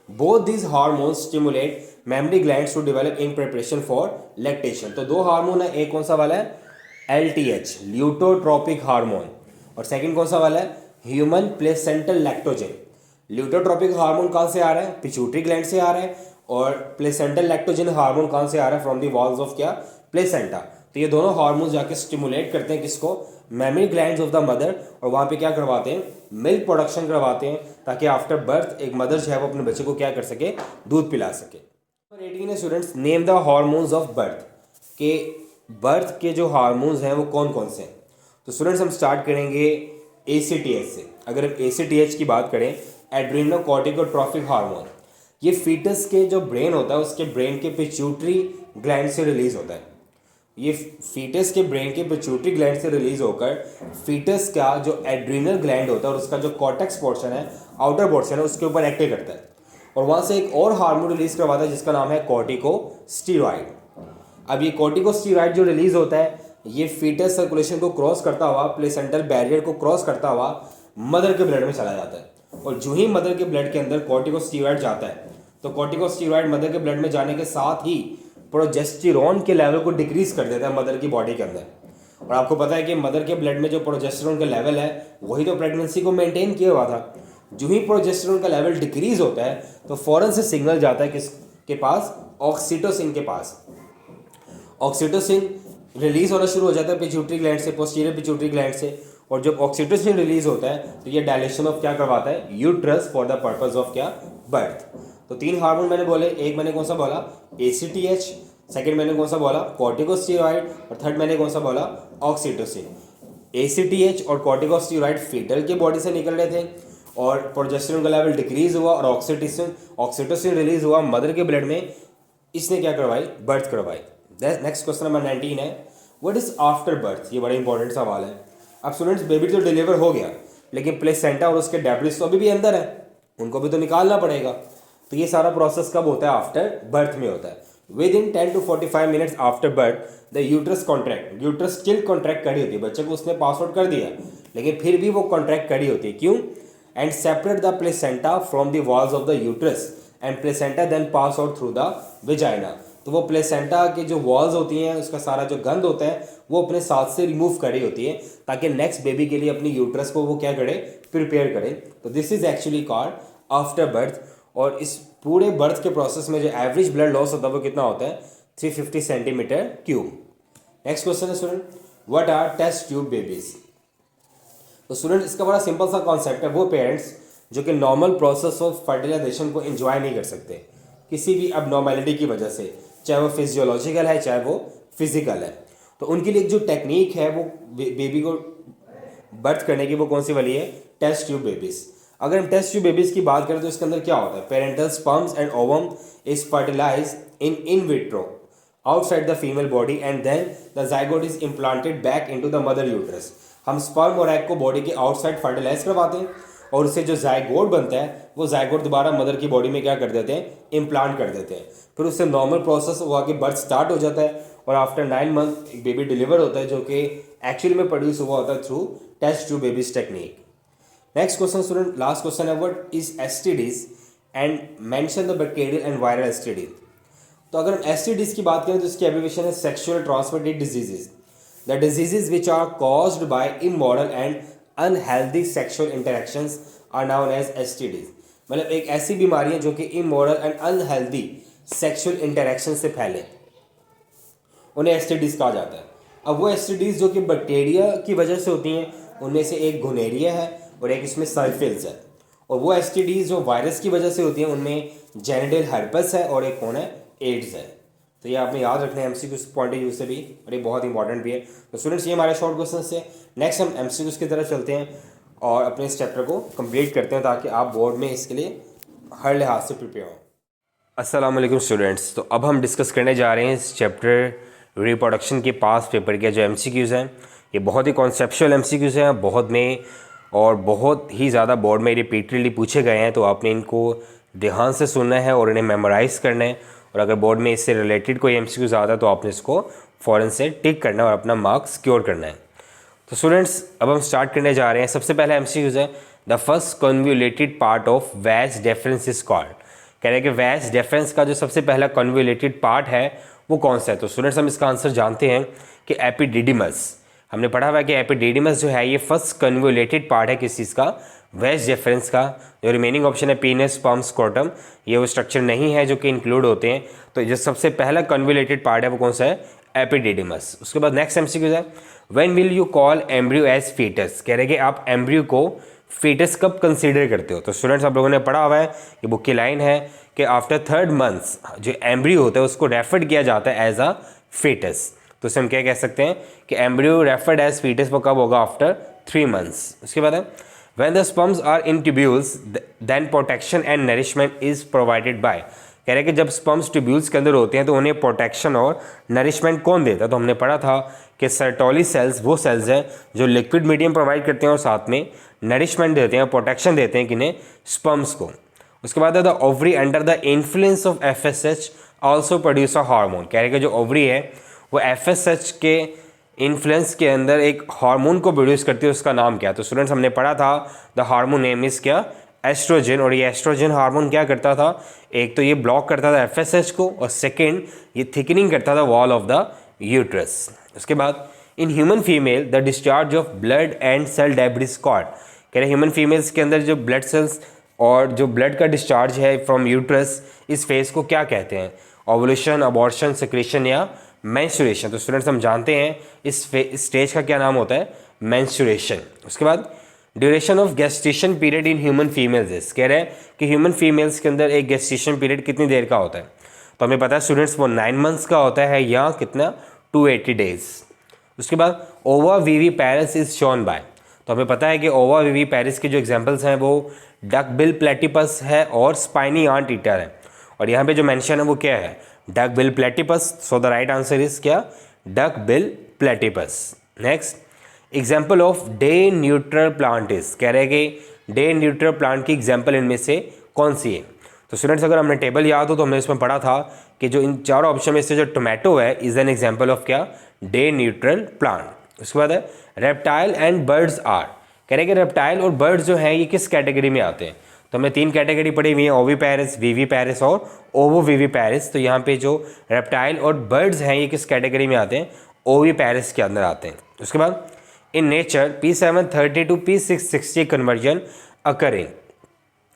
Both these hormones stimulate mammary glands to develop in preparation for lactation. तो दो हार्मोन है, एक कौन सा वाला है, LTH ल्यूटोट्रोपिक हार्मोन, और सेकंड कौन सा वाला है, ह्यूमन प्लेसेंटल लैक्टोजन। ल्यूटोट्रोपिक हार्मोन कहाँ से आ रहा है, पिट्यूटरी ग्लैंड से आ रहा है, और प्लेसेंटल लैक्टोजन हार्मोन कहाँ से आ रहा है, फ्रॉम द वॉल्स ऑफ क्या, प्लेसेंटा। तो ये दोनों हार्मोन जाके स्टिमुलेट करते हैं किसको, mammary glands of the mother, और वहाँ पे क्या करवाते हैं, मिल्क प्रोडक्शन करवाते हैं, ताकि आफ्टर बर्थ एक मदर जो है वो अपने बच्चे को क्या कर सके, दूध पिला सके। 18 है students, name the hormones of birth. के बर्थ के जो हार्मोन्स हैं वो कौन कौन से हैं। तो स्टूडेंट्स हम स्टार्ट करेंगे ACTH से। अगर हम ACTH की बात करें, एड्रेनोकॉर्टिकोट्रोफिक हार्मोन, ये फीटस के जो ब्रेन होता है उसके ब्रेन के पिट्यूटरी ग्लैंड से रिलीज होता है। ये फीटस के ब्रेन के पिट्यूटरी ग्लैंड से रिलीज होकर फीटस का जो एड्रीनल ग्लैंड होता है और उसका जो कॉर्टेक्स पोर्शन है, आउटर पोर्शन है, उसके ऊपर एक्टिव करता है, और वहाँ से एक और हार्मोन रिलीज करवाता है जिसका नाम है कॉर्टिकोस्टेरॉइड। अब ये कॉर्टिकोस्टेरॉइड जो रिलीज होता है ये फीटस सर्कुलेशन को क्रॉस करता हुआ, प्लेसेंटल बैरियर को क्रॉस करता हुआ मदर के ब्लड में चला जाता है, और जो ही मदर के ब्लड के अंदर कॉर्टिकोस्टेरॉइड जाता है तो कॉर्टिकोस्टेरॉइड मदर के ब्लड में जाने के साथ ही प्रोजेस्टेरॉन के लेवल को डिक्रीज कर देता है मदर की बॉडी के अंदर। और आपको पता है कि मदर के ब्लड में जो प्रोजेस्टेरॉन का लेवल है वही तो प्रेगनेंसी को मेंटेन किया हुआ था। जो ही प्रोजेस्टेरॉन का लेवल डिक्रीज होता है तो फौरन से सिग्नल जाता है किसके पास, ऑक्सीटोसिन के पास। ऑक्सीटोसिन रिलीज होना शुरू हो जाता है पिट्यूटरी ग्लैंड से, पोस्टीरियर पिट्यूटरी ग्लैंड से, और जब ऑक्सीटोसिन रिलीज होता है तो ये डायलेशन ऑफ क्या करवाता है, uterus, for the purpose of क्या, बर्थ। तो तीन हार्मोन मैंने बोले, एक मैंने कौन सा बोला, ACTH, सेकंड मैंने कौन सा बोला, कॉर्टिकोस्टेरॉइड, और थर्ड मैंने कौन सा बोला, ऑक्सीटोसिन। ACTH और कॉर्टिकोस्टेरॉइड फीटल के बॉडी से निकल रहे थे और प्रोजेस्टेरॉन का लेवल डिक्रीज हुआ और ऑक्सीटोसिन रिलीज हुआ मदर के ब्लड में, इसने क्या करवाई, बर्थ करवाई। नेक्स्ट क्वेश्चन नंबर 19 है, व्हाट इज आफ्टर बर्थ। ये बड़ा इंपॉर्टेंट सवाल है। अब स्टूडेंट्स बेबी तो डिलीवर हो गया लेकिन प्लेसेंटा और उसके डेब्रिस तो अभी भी अंदर है, उनको भी तो निकालना पड़ेगा। तो ये सारा प्रोसेस कब होता है, आफ्टर बर्थ में होता है। With in 10 to 45 minutes after birth the uterus contract, uterus still contract करी होती है, बच्चे को उसने पास आउट कर दिया लेकिन फिर भी वो कॉन्ट्रैक्ट करी होती है। क्यों, and separate the placenta from the walls of the uterus and placenta then pass out through the vagina. तो वो प्लेसेंटा की जो वॉल्स होती हैं, उसका सारा जो गंद होता है वो अपने साथ से रिमूव करी होती है ताकि नेक्स्ट बेबी के लिए अपनी यूट्रस को वो क्या करे, प्रिपेयर करे। तो this is actually called after birth. और इस पूरे बर्थ के प्रोसेस में जो एवरेज ब्लड लॉस होता है वो कितना होता है, 350 सेंटीमीटर क्यूब। नेक्स्ट क्वेश्चन है student, what are test tube babies. तो स्टूडेंट इसका बड़ा सिंपल सा कॉन्सेप्ट है, वो पेरेंट्स जो कि नॉर्मल प्रोसेस ऑफ फर्टिलाइजेशन को एंजॉय नहीं कर सकते किसी भी अबनॉर्मेलिटी की वजह से, चाहे वो फिजियोलॉजिकल है चाहे वो फिजिकल है, तो उनके लिए जो टेक्निक है वो बेबी को बर्थ करने की वो कौन सी वाली है, टेस्ट ट्यूब बेबीज। अगर हम टेस्ट ट्यूब बेबीज की बात करें तो इसके अंदर क्या होता है, parental sperms and ovum is fertilize in vitro outside the female body and then the zygote is implanted back into the mother uterus. हम स्पर्म और एग को बॉडी के आउटसाइड फर्टिलाइज करवाते हैं और उससे जो जाइगोट बनता है वो जाइगोट दोबारा मदर की बॉडी में क्या कर देते हैं, इम्प्लांट कर देते हैं। फिर उससे नॉर्मल प्रोसेस हुआ कि बर्थ स्टार्ट हो जाता है और आफ्टर 9 मंथ एक बेबी डिलीवर होता है जो कि एक्चुअली में प्रोड्यूस हुआ होता है through test tube babies technique. Next question student, last question है, what is STDs and mention the bacterial and viral STD. तो अगर हम एसटीडीज की बात करें तो इसकी एब्रिविएशन है sexual transmitted diseases, the diseases which are caused by immoral and unhealthy sexual interactions are known as STDs. मतलब एक ऐसी बीमारी है जो कि immoral and unhealthy sexual interaction से फैले, उन्हें एसटीडीज कहा जाता है। अब वो एसटीडीज जो कि बैक्टीरिया की वजह से होती हैं उनमें से एक गोनेरिया है और एक इसमें सर्फिल्स है, और वो एसटीडीज जो वायरस की वजह से होती हैं उनमें जेनिटल हर्पस है और एक कौन है, एड्स है। तो ये आपने याद रखना है एमसीक्यूज पॉइंट ऑफ व्यू से भी, और ये बहुत इंपॉर्टेंट भी है। तो स्टूडेंट्स ये हमारे शॉर्ट क्वेश्चन से, नेक्स्ट हम एमसीक्यूज की तरफ चलते हैं और अपने इस चैप्टर को कंप्लीट करते हैं ताकि आप बोर्ड में इसके लिए हर लिहाज से प्रिपेयर हों। अस्सलाम वालेकुम स्टूडेंट्स, तो अब हम डिस्कस करने जा रहे हैं इस चैप्टर रिप्रोडक्शन के पास पेपर के जो एमसीक्यूज़ हैं। ये बहुत ही कॉन्सेप्चुअल एमसीक्यूज़ हैं, बहुत में और बहुत ही ज़्यादा बोर्ड में रिपीटेडली पूछे गए हैं, तो आपने इनको ध्यान से सुनना है और इन्हें मेमोराइज़ करना है। और अगर बोर्ड में इससे रिलेटेड कोई एमसीक्यूज़ आता है तो आपने इसको फ़ौरन से टिक करना है और अपना मार्क्स सिक्योर करना है। तो स्टूडेंट्स अब हम स्टार्ट करने जा रहे हैं। सबसे पहला एमसीक्यूज़ है, the first convoluted part of vas deferens is called. कह रहे हैं कि वैज डिफरेंस का जो सबसे पहला कन्वोल्यूटेड पार्ट है वो कौन सा है। तो स्टूडेंट्स हम इसका आंसर जानते हैं कि एपिडिडिमस। हमने पढ़ा हुआ है कि एपिडिडिमस जो है ये फर्स्ट कन्वोल्यूटेड पार्ट है किस चीज़ का, वेज डिफरेंस का। जो रिमेनिंग ऑप्शन है पीनस, स्पर्म, स्क्रोटम, ये वो स्ट्रक्चर नहीं है जो कि इंक्लूड होते हैं। तो जो सबसे पहला कन्वोल्यूटेड पार्ट है वो कौन सा है, एपिडिडिमस। उसके बाद नेक्स्ट एमसीक्यू है, when will you call embryo as foetus. कह रहे हैं कि आप एम्ब्रियो को फीटस कब कंसीडर करते हो। तो स्टूडेंट्स आप लोगों ने पढ़ा हुआ है, ये बुक की लाइन है कि आफ्टर 3rd मंथ्स जो एम्ब्रियो होता है उसको रेफर्ड किया जाता है एज अ फीटस। तो उसे हम क्या कह सकते हैं कि एम्ब्रियो रेफर्ड एज फीटस वो कब होगा, आफ्टर 3 मंथ्स। उसके बाद है, when the sperms are in tubules then protection and nourishment is provided by. कह रहे हैं कि जब स्पर्म्स ट्यूब्यूल्स के अंदर होते हैं तो उन्हें प्रोटेक्शन और नरिशमेंट कौन देता है। तो हमने पढ़ा था कि सर्टोली सेल्स वो सेल्स हैं जो लिक्विड मीडियम प्रोवाइड करते हैं और साथ में नरिशमेंट देते हैं, प्रोटेक्शन देते हैं किन्हें, स्पर्म्स को। उसके बाद है the ovary under the influence of FSH also produce a hormone. कह रहे हैं कि जो ओवरी है वो एफएसएच के इन्फ्लुएंस के अंदर एक हार्मोन को प्रोड्यूस करती है, उसका नाम क्या है। तो स्टूडेंट्स हमने पढ़ा था द हार्मोन नेम इज क्या, एस्ट्रोजन। और ये एस्ट्रोजन हार्मोन क्या करता था, एक तो ये ब्लॉक करता था एफएसएच को और सेकेंड ये थिकनिंग करता था वॉल ऑफ द यूट्रस। उसके बाद in human female the discharge of blood and cell debris called. कह रहे ह्यूमन फीमेल्स के अंदर जो ब्लड सेल्स और जो ब्लड का डिस्चार्ज है फ्रॉम यूट्रस, इस फेज को क्या कहते हैं, ओवुलेशन, अबॉर्शन, सेक्रेशन या मेंस्ट्रुएशन। तो स्टूडेंट्स हम जानते हैं इस स्टेज का क्या नाम होता है, मेंस्ट्रुएशन। उसके बाद duration of gestation period in human females. कह रहे हैं कि ह्यूमन फीमेल्स के अंदर एक गेस्टेशन पीरियड कितनी देर का होता है। तो हमें पता है स्टूडेंट्स वो 9 मंथ्स का होता है या कितना, 280 डेज। उसके बाद ओवा वीवी पैरिस इज शोन बाय। तो हमें पता है कि ओवा वीवी पैरिस के जो एग्जांपल्स हैं वो डक बिल प्लेटिपस है और स्पाइनी आंट ईटर है। और यहाँ पे जो मेंशन है वो क्या है, duck bill platypus. So the right answer is क्या, duck bill platypus. Next example of day neutral plant is. कह रहे हैं कि डे न्यूट्रल प्लांट की एग्जाम्पल इनमें से कौन सी है। तो स्टूडेंट्स अगर हमने टेबल याद हो तो हमने इसमें पढ़ा था कि जो इन चारों ऑप्शन में से जो टोमेटो है इज एन एग्जाम्पल ऑफ क्या, डे न्यूट्रल प्लांट। उसके बाद है रेप्टाइल एंड बर्ड्स आर। कह रहे हैं कि रेप्टाइल और बर्ड्स जो हैं ये किस कैटेगरी में आते हैं। तो हमने 3 कैटेगरी पढ़ी हुई है, ओविपेरिस, विविपेरिस और ओवोविविपेरिस। तो यहाँ पे जो रेप्टाइल और बर्ड्स हैं ये किस कैटेगरी में आते हैं, ओविपेरिस के अंदर आते हैं। उसके बाद in nature P730 to P660 conversion occurring,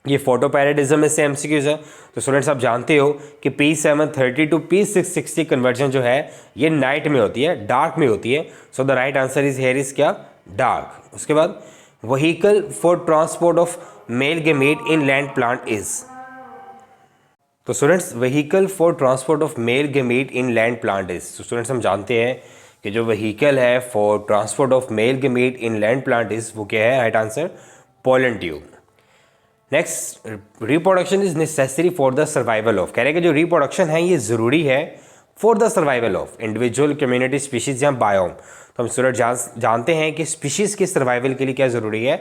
ये फोटोपैराडिज्म में से एमसीक्यूज है। तो स्टूडेंट्स आप जानते हो कि P730 टू P660 कन्वर्जन जो है ये नाइट में होती है, डार्क में होती है। So the right answer is here is क्या, डार्क। उसके बाद vehicle for transport of male gamete in land plant is, तो students vehicle for transport of male gamete in land plant is, तो स्टूडेंट्स हम जानते हैं कि जो व्हीकल है for transport of male gamete in land plant is वो क्या है, right answer pollen tube. Next, reproduction is necessary for the survival of, कह रहे हैं कि जो रिप्रोडक्शन है ये ज़रूरी है for the survival of individual, community, species या बायोम। तो हम स्टूडेंट जानते हैं कि स्पीशीज़ के सर्वाइवल के लिए क्या ज़रूरी है,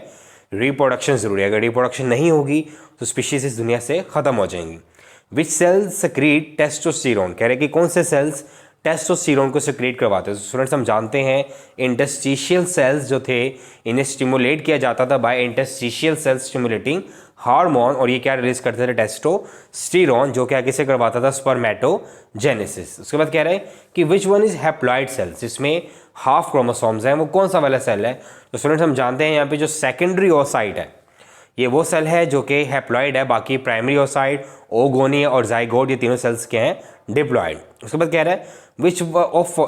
रिप्रोडक्शन ज़रूरी है। अगर रिप्रोडक्शन नहीं होगी तो स्पीशीज़ इस दुनिया से ख़त्म हो जाएंगी। विच सेल्स सेक्रीट टेस्टोस्टेरोन, कह रहे हैं कि कौन से सेल्स टेस्टोस्टेरोन को सेक्रेट करवाते हैं। तो स्टूडेंट्स हम जानते हैं इंटरस्टिशियल सेल्स जो थे इन्हें स्टिमुलेट किया जाता था by interstitial cells stimulating hormone, और ये क्या रिलीज करते थे, टेस्टोस्टेरोन, जो क्या किसे करवाता था, स्पर्मेटोजेनेसिस। उसके बाद कह रहे हैं कि which one is haploid cells, जिसमें हाफ क्रोमोसोम्स हैं, वो कौन सा वाला सेल है। तो स्टूडेंट्स हम जानते हैं यहाँ पे जो सेकेंडरी ओसाइट है ये वो सेल है जो कि हैप्लॉइड है, बाकी प्राइमरी ओसाइट, ओगोनिया और जाइगोट ये तीनों सेल्स के हैं डिप्लॉइड। उसके बाद कह रहा है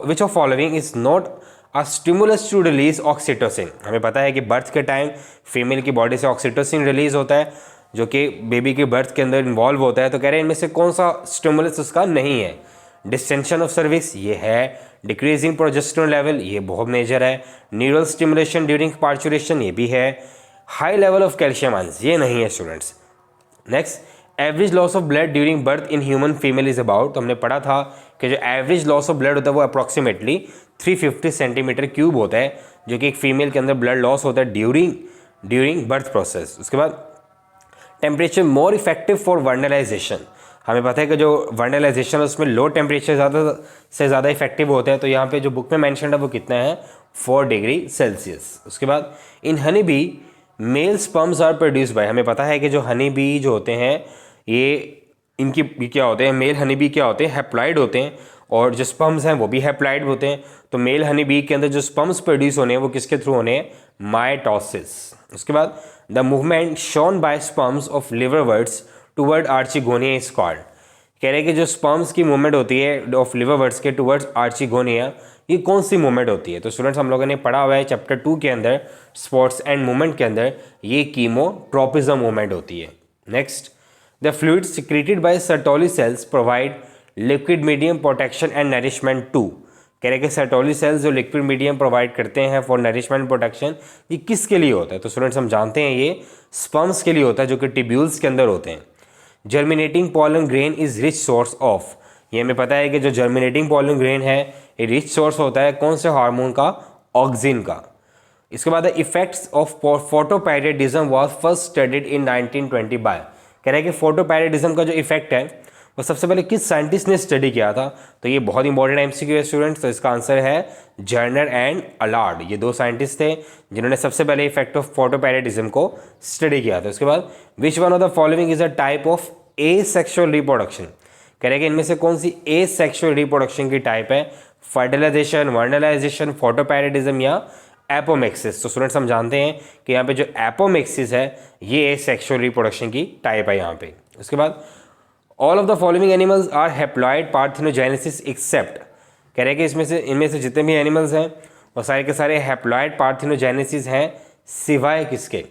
which of following is not a stimulus to release oxytocin. हमें पता है कि बर्थ के टाइम फीमेल की बॉडी से ऑक्सीटोसिन रिलीज होता है जो कि बेबी के बर्थ के अंदर इन्वॉल्व होता है। तो कह रहे हैं इनमें से कौन सा स्टिमुलस उसका नहीं है, डिस्टेंशन ऑफ सर्विक्स ये है, डिक्रीजिंग प्रोजेस्टेरोन लेवल ये बहुत मेजर है, न्यूरल स्टिमुलेशन ड्यूरिंग पार्चुरेशन ये भी है, high level of calcium ions ये नहीं है students. Next, average loss of blood during birth in human female is about, तो हमने पढ़ा था कि जो एवरेज लॉस ऑफ ब्लड होता है वो अप्रॉक्सीमेटली 350 सेंटीमीटर क्यूब होता है, जो कि एक फीमेल के अंदर ब्लड लॉस होता है ड्यूरिंग बर्थ प्रोसेस। उसके बाद temperature more effective for vernalization, हमें पता है कि जो वर्नलाइजेशन है उसमें लो टेम्परेचर ज़्यादा से ज़्यादा इफेक्टिव होता है। तो यहाँ पे जो बुक में मैंशन है वो कितना है, 4 डिग्री सेल्सियस। उसके बाद in honey bee male sperms are produce by, हमें पता है कि जो हनी बी जो होते हैं ये इनकी क्या होते हैं, मेल हनी बी क्या होते हैं, हैप्लॉइड होते हैं, और जो स्पर्म्स हैं वो भी हैप्लॉइड होते हैं। तो मेल हनी बी के अंदर जो स्पर्म्स प्रोड्यूस होने हैं वो किसके थ्रू होने हैं, माइटोसिस। उसके बाद the movement shown by sperms of liverworts toward archegonia is called, कह रहे हैं कि जो स्पर्म्स की मूवमेंट होती है ऑफ लिवरवर्ट्स के टुवर्ड्स आर्चिगोनिया ये कौन सी मूवमेंट होती है। तो स्टूडेंट्स हम लोगों ने पढ़ा हुआ है चैप्टर 2 के अंदर स्पोर्ट्स एंड मूवमेंट के अंदर ये कीमोट्रोपिज्म मूवमेंट होती है। Next, the fluid secreted by Sertoli cells provide liquid medium protection and nourishment to, कह रहे हैं कि सर्टोली सेल्स जो लिक्विड मीडियम प्रोवाइड करते हैं फॉर नरिशमेंट प्रोटेक्शन ये किसके लिए होता है। तो स्टूडेंट्स हम जानते हैं ये स्पर्म्स के लिए होता है जो कि टिब्यूल्स के अंदर होते हैं। Germinating pollen grain is rich source of, ये हमें पता है कि जो जर्मिनेटिंग पॉलन ग्रेन है ये रिच सोर्स होता है कौन से हार्मोन का, ऑक्सिन का। इसके बाद effects of photoperiodism was first studied in 1920 by, कह रहे हैं कि फोटोपैराडिज्म का जो इफेक्ट है वो सबसे पहले किस साइंटिस्ट ने स्टडी किया था। तो ये बहुत इंपॉर्टेंट एमसीक्यू है स्टूडेंट्स, तो इसका आंसर है जर्नर एंड अलार्ड, ये 2 साइंटिस्ट थे जिन्होंने सबसे पहले इफेक्ट ऑफ फोटोपैराडिज्म को स्टडी किया था। उसके बाद which one of the following is a type of asexual reproduction, कह रहे हैं कि इनमें से कौन सी एसेक्सुअल रिप्रोडक्शन की टाइप है, फर्टिलाइजेशन, वर्नलाइजेशन, फोटोपैराडिज्म या एपोमेक्सिस। तो स्टूडेंट्स हम जानते हैं कि यहाँ पे जो एपोमेक्सिस है ये एसेक्सुअल रिप्रोडक्शन की टाइप है यहाँ पे। उसके बाद all of the following animals are haploid parthenogenesis except, कह रहे हैं कि इनमें से जितने भी एनिमल्स हैं वो सारे के सारे हैप्लॉइड पार्थेनोजेनेसिस हैं सिवाय किसके,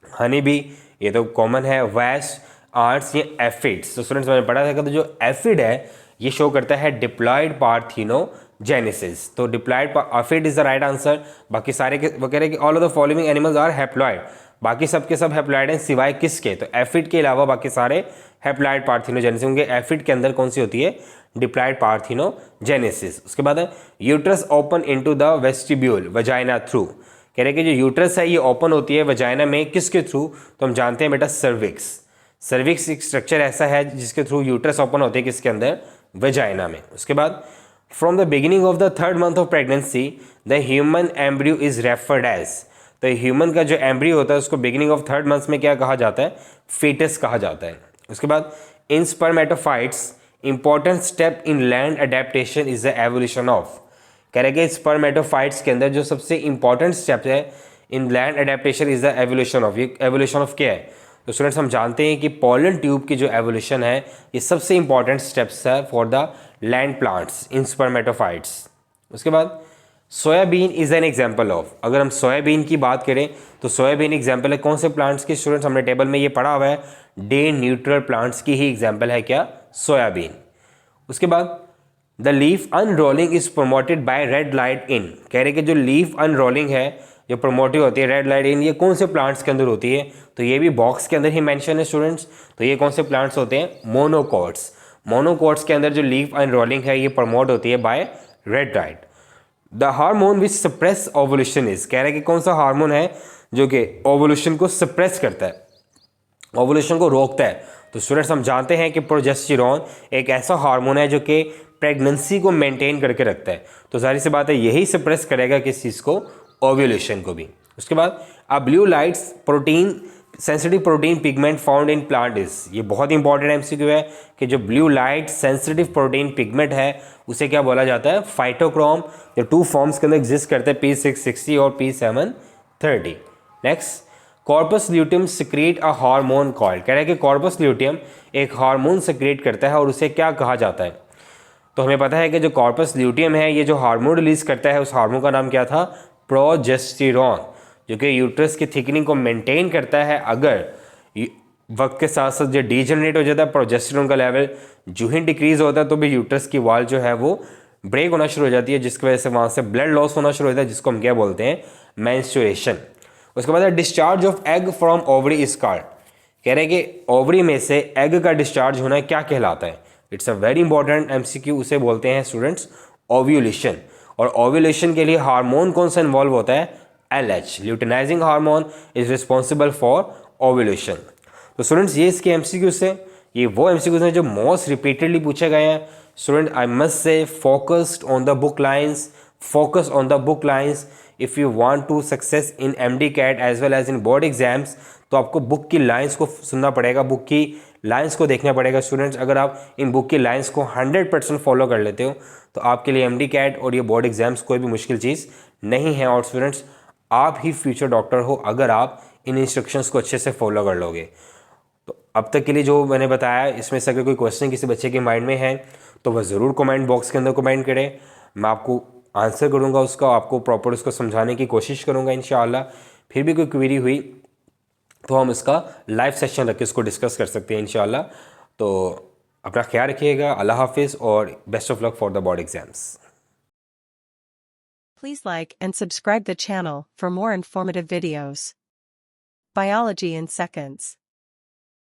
हनी बी ये तो कॉमन है, वैस, आर्ट्स या एफिड्स। तो स्टूडेंट्स मैंने पढ़ा था कि तो जो एफिड है ये शो करता है डिप्लॉइड पार्थेनोजेनेसिस, तो diploid aphid is the right answer. बाकी सारे के वो कह रहे हैं कि all of the following animals are haploid, बाकी सब के सब हैप्लॉइड हैं सिवाय किसके, तो एफिड के अलावा बाकी सारे हैप्लॉइड पार्थेनोजेनेसिस होंगे। एफिड के अंदर कौन सी होती है, डिप्लॉइड पार्थेनोजेनेसिस। उसके बाद है uterus open into the vestibule vagina through, कह रहे हैं कि जो यूट्रस है ये ओपन होती है वजाइना में किसके थ्रू, तो हम जानते हैं बेटा सर्विक्स। सर्विक्स एक स्ट्रक्चर ऐसा है जिसके थ्रू यूट्रस ओपन होती है किसके अंदर, वजाइना में। उसके बाद from the beginning of the 3rd month of pregnancy the human embryo is referred as, तो ह्यूमन का जो एम्ब्रियो होता है उसको बिगिनिंग ऑफ 3rd मंथ में क्या कहा जाता है, fetus कहा जाता है। उसके बाद in spermatophytes important step in land adaptation is the evolution of, कह रहे कि स्पर्मेटोफाइट्स के अंदर जो सबसे इंपॉर्टेंट स्टेप है इन land adaptation is the evolution of. ये एवोल्यूशन ऑफ क्या है, तो स्टूडेंट्स हम जानते हैं कि पॉलन ट्यूब की जो एवोल्यूशन है ये सबसे इंपॉर्टेंट स्टेप्स है for the land plants in spermatophytes. उसके बाद soybean is an example of, अगर हम सोयाबीन की बात करें तो सोयाबीन एग्जाम्पल है कौन से प्लांट्स की, स्टूडेंट्स हमने टेबल में ये पढ़ा हुआ है, डे न्यूट्रल प्लांट्स की ही एग्जाम्पल है क्या, सोयाबीन। उसके बाद the leaf unrolling is promoted by red light in, कह रहे कि जो लीफ अनरोलिंग है जो प्रमोटिव होती है रेड लाइट इन, ये कौन से प्लांट्स के अंदर होती है, तो ये भी बॉक्स के अंदर ही मेंशन है स्टूडेंट्स। तो ये कौन से प्लांट्स होते हैं, मोनोकॉट्स। मोनोकॉट्स के अंदर जो लीफ अनरोलिंग है ये प्रमोट होती है by red light. The hormone which suppress ovulation is, कह रहे कि कौन सा हार्मोन है जो कि ओवोल्यूशन को सप्रेस करता है, ओवोल्यूशन को रोकता है। तो स्टूडेंट्स हम जानते हैं कि प्रोजेस्टेरॉन एक ऐसा हार्मोन है जो कि प्रेगनेंसी को मेंटेन करके रखता है, तो जाहिर सी बात है यही सप्रेस करेगा किस चीज़ को, ओव्यूलेशन को भी। उसके बाद a blue lights protein sensitive protein pigment found in plant is, ये बहुत इंपॉर्टेंट एमसीक्यू है कि जो blue light sensitive protein pigment है उसे क्या बोला जाता है, फाइटोक्रोम, जो 2 फॉर्म्स के अंदर एग्जिस्ट करते हैं P660 और P730। Next corpus luteum secrete a hormone called, कह रहे हैं कि कॉर्पस ल्यूटियम एक हार्मोन सिक्रेट करता है और उसे क्या कहा जाता है, तो हमें पता है कि जो कॉर्पस ल्यूटियम है ये जो हार्मोन रिलीज करता है उस हार्मोन का नाम क्या था, प्रोजेस्टेरॉन, जो कि यूट्रस की थिकनिंग को मेंटेन करता है। अगर वक्त के साथ साथ जो डीजनरेट हो जाता है प्रोजेस्टेरॉन का लेवल जो ही डिक्रीज होता है तो भी यूट्रस की वॉल जो है वो ब्रेक होना शुरू हो जाती है, जिसकी वजह से वहाँ से ब्लड लॉस होना शुरू होता है, जिसको हम क्या बोलते हैं, मेंस्ट्रुएशन। उसके बाद discharge of egg from ovary is called, कह रहे हैं कि ओवरी में से एग का डिस्चार्ज होना क्या कहलाता है, it's a very important MCQ, उसे बोलते हैं स्टूडेंट्स ओव्यूलेशन। और ओव्यूलेशन के लिए हार्मोन कौन सा इन्वॉल्व होता है, LH, luteinizing hormone is responsible for ovulation. तो स्टूडेंट्स ये इसके एमसीक्यू से, ये वो एमसीक्यूज हैं जो मोस्ट रिपीटेडली पूछे गए हैं। Student I must say focused on the book lines, focus on the book lines if you want to success in MD CAT as well as in board exams, तो आपको book की lines को सुनना पड़ेगा, book की lines को देखना पड़ेगा। स्टूडेंट्स अगर आप इन बुक की लाइन्स को 100% फॉलो कर लेते हो तो आपके लिए MD कैट और ये बोर्ड एग्जाम्स कोई भी मुश्किल चीज़ नहीं है। और स्टूडेंट्स आप ही फ्यूचर डॉक्टर हो अगर आप इन इंस्ट्रक्शंस को अच्छे से फॉलो कर लोगे। तो अब तक के लिए जो मैंने बताया इसमें से अगर कोई क्वेश्चन किसी बच्चे के माइंड में है तो वह ज़रूर कमेंट बॉक्स के अंदर कमेंट करें, मैं आपको आंसर करूंगा उसका, आपको प्रॉपर उसको समझाने की कोशिश करूंगा इंशाअल्लाह। फिर भी कोई क्वेरी हुई तो हम इसका लाइव सेशन रख के इसको डिस्कस कर सकते हैं इंशाअल्लाह। तो अपना ख्याल रखिएगा, अल्लाह हाफिज़ और best of luck for the board exams. Please like and subscribe the channel for more informative videos. Biology in Seconds.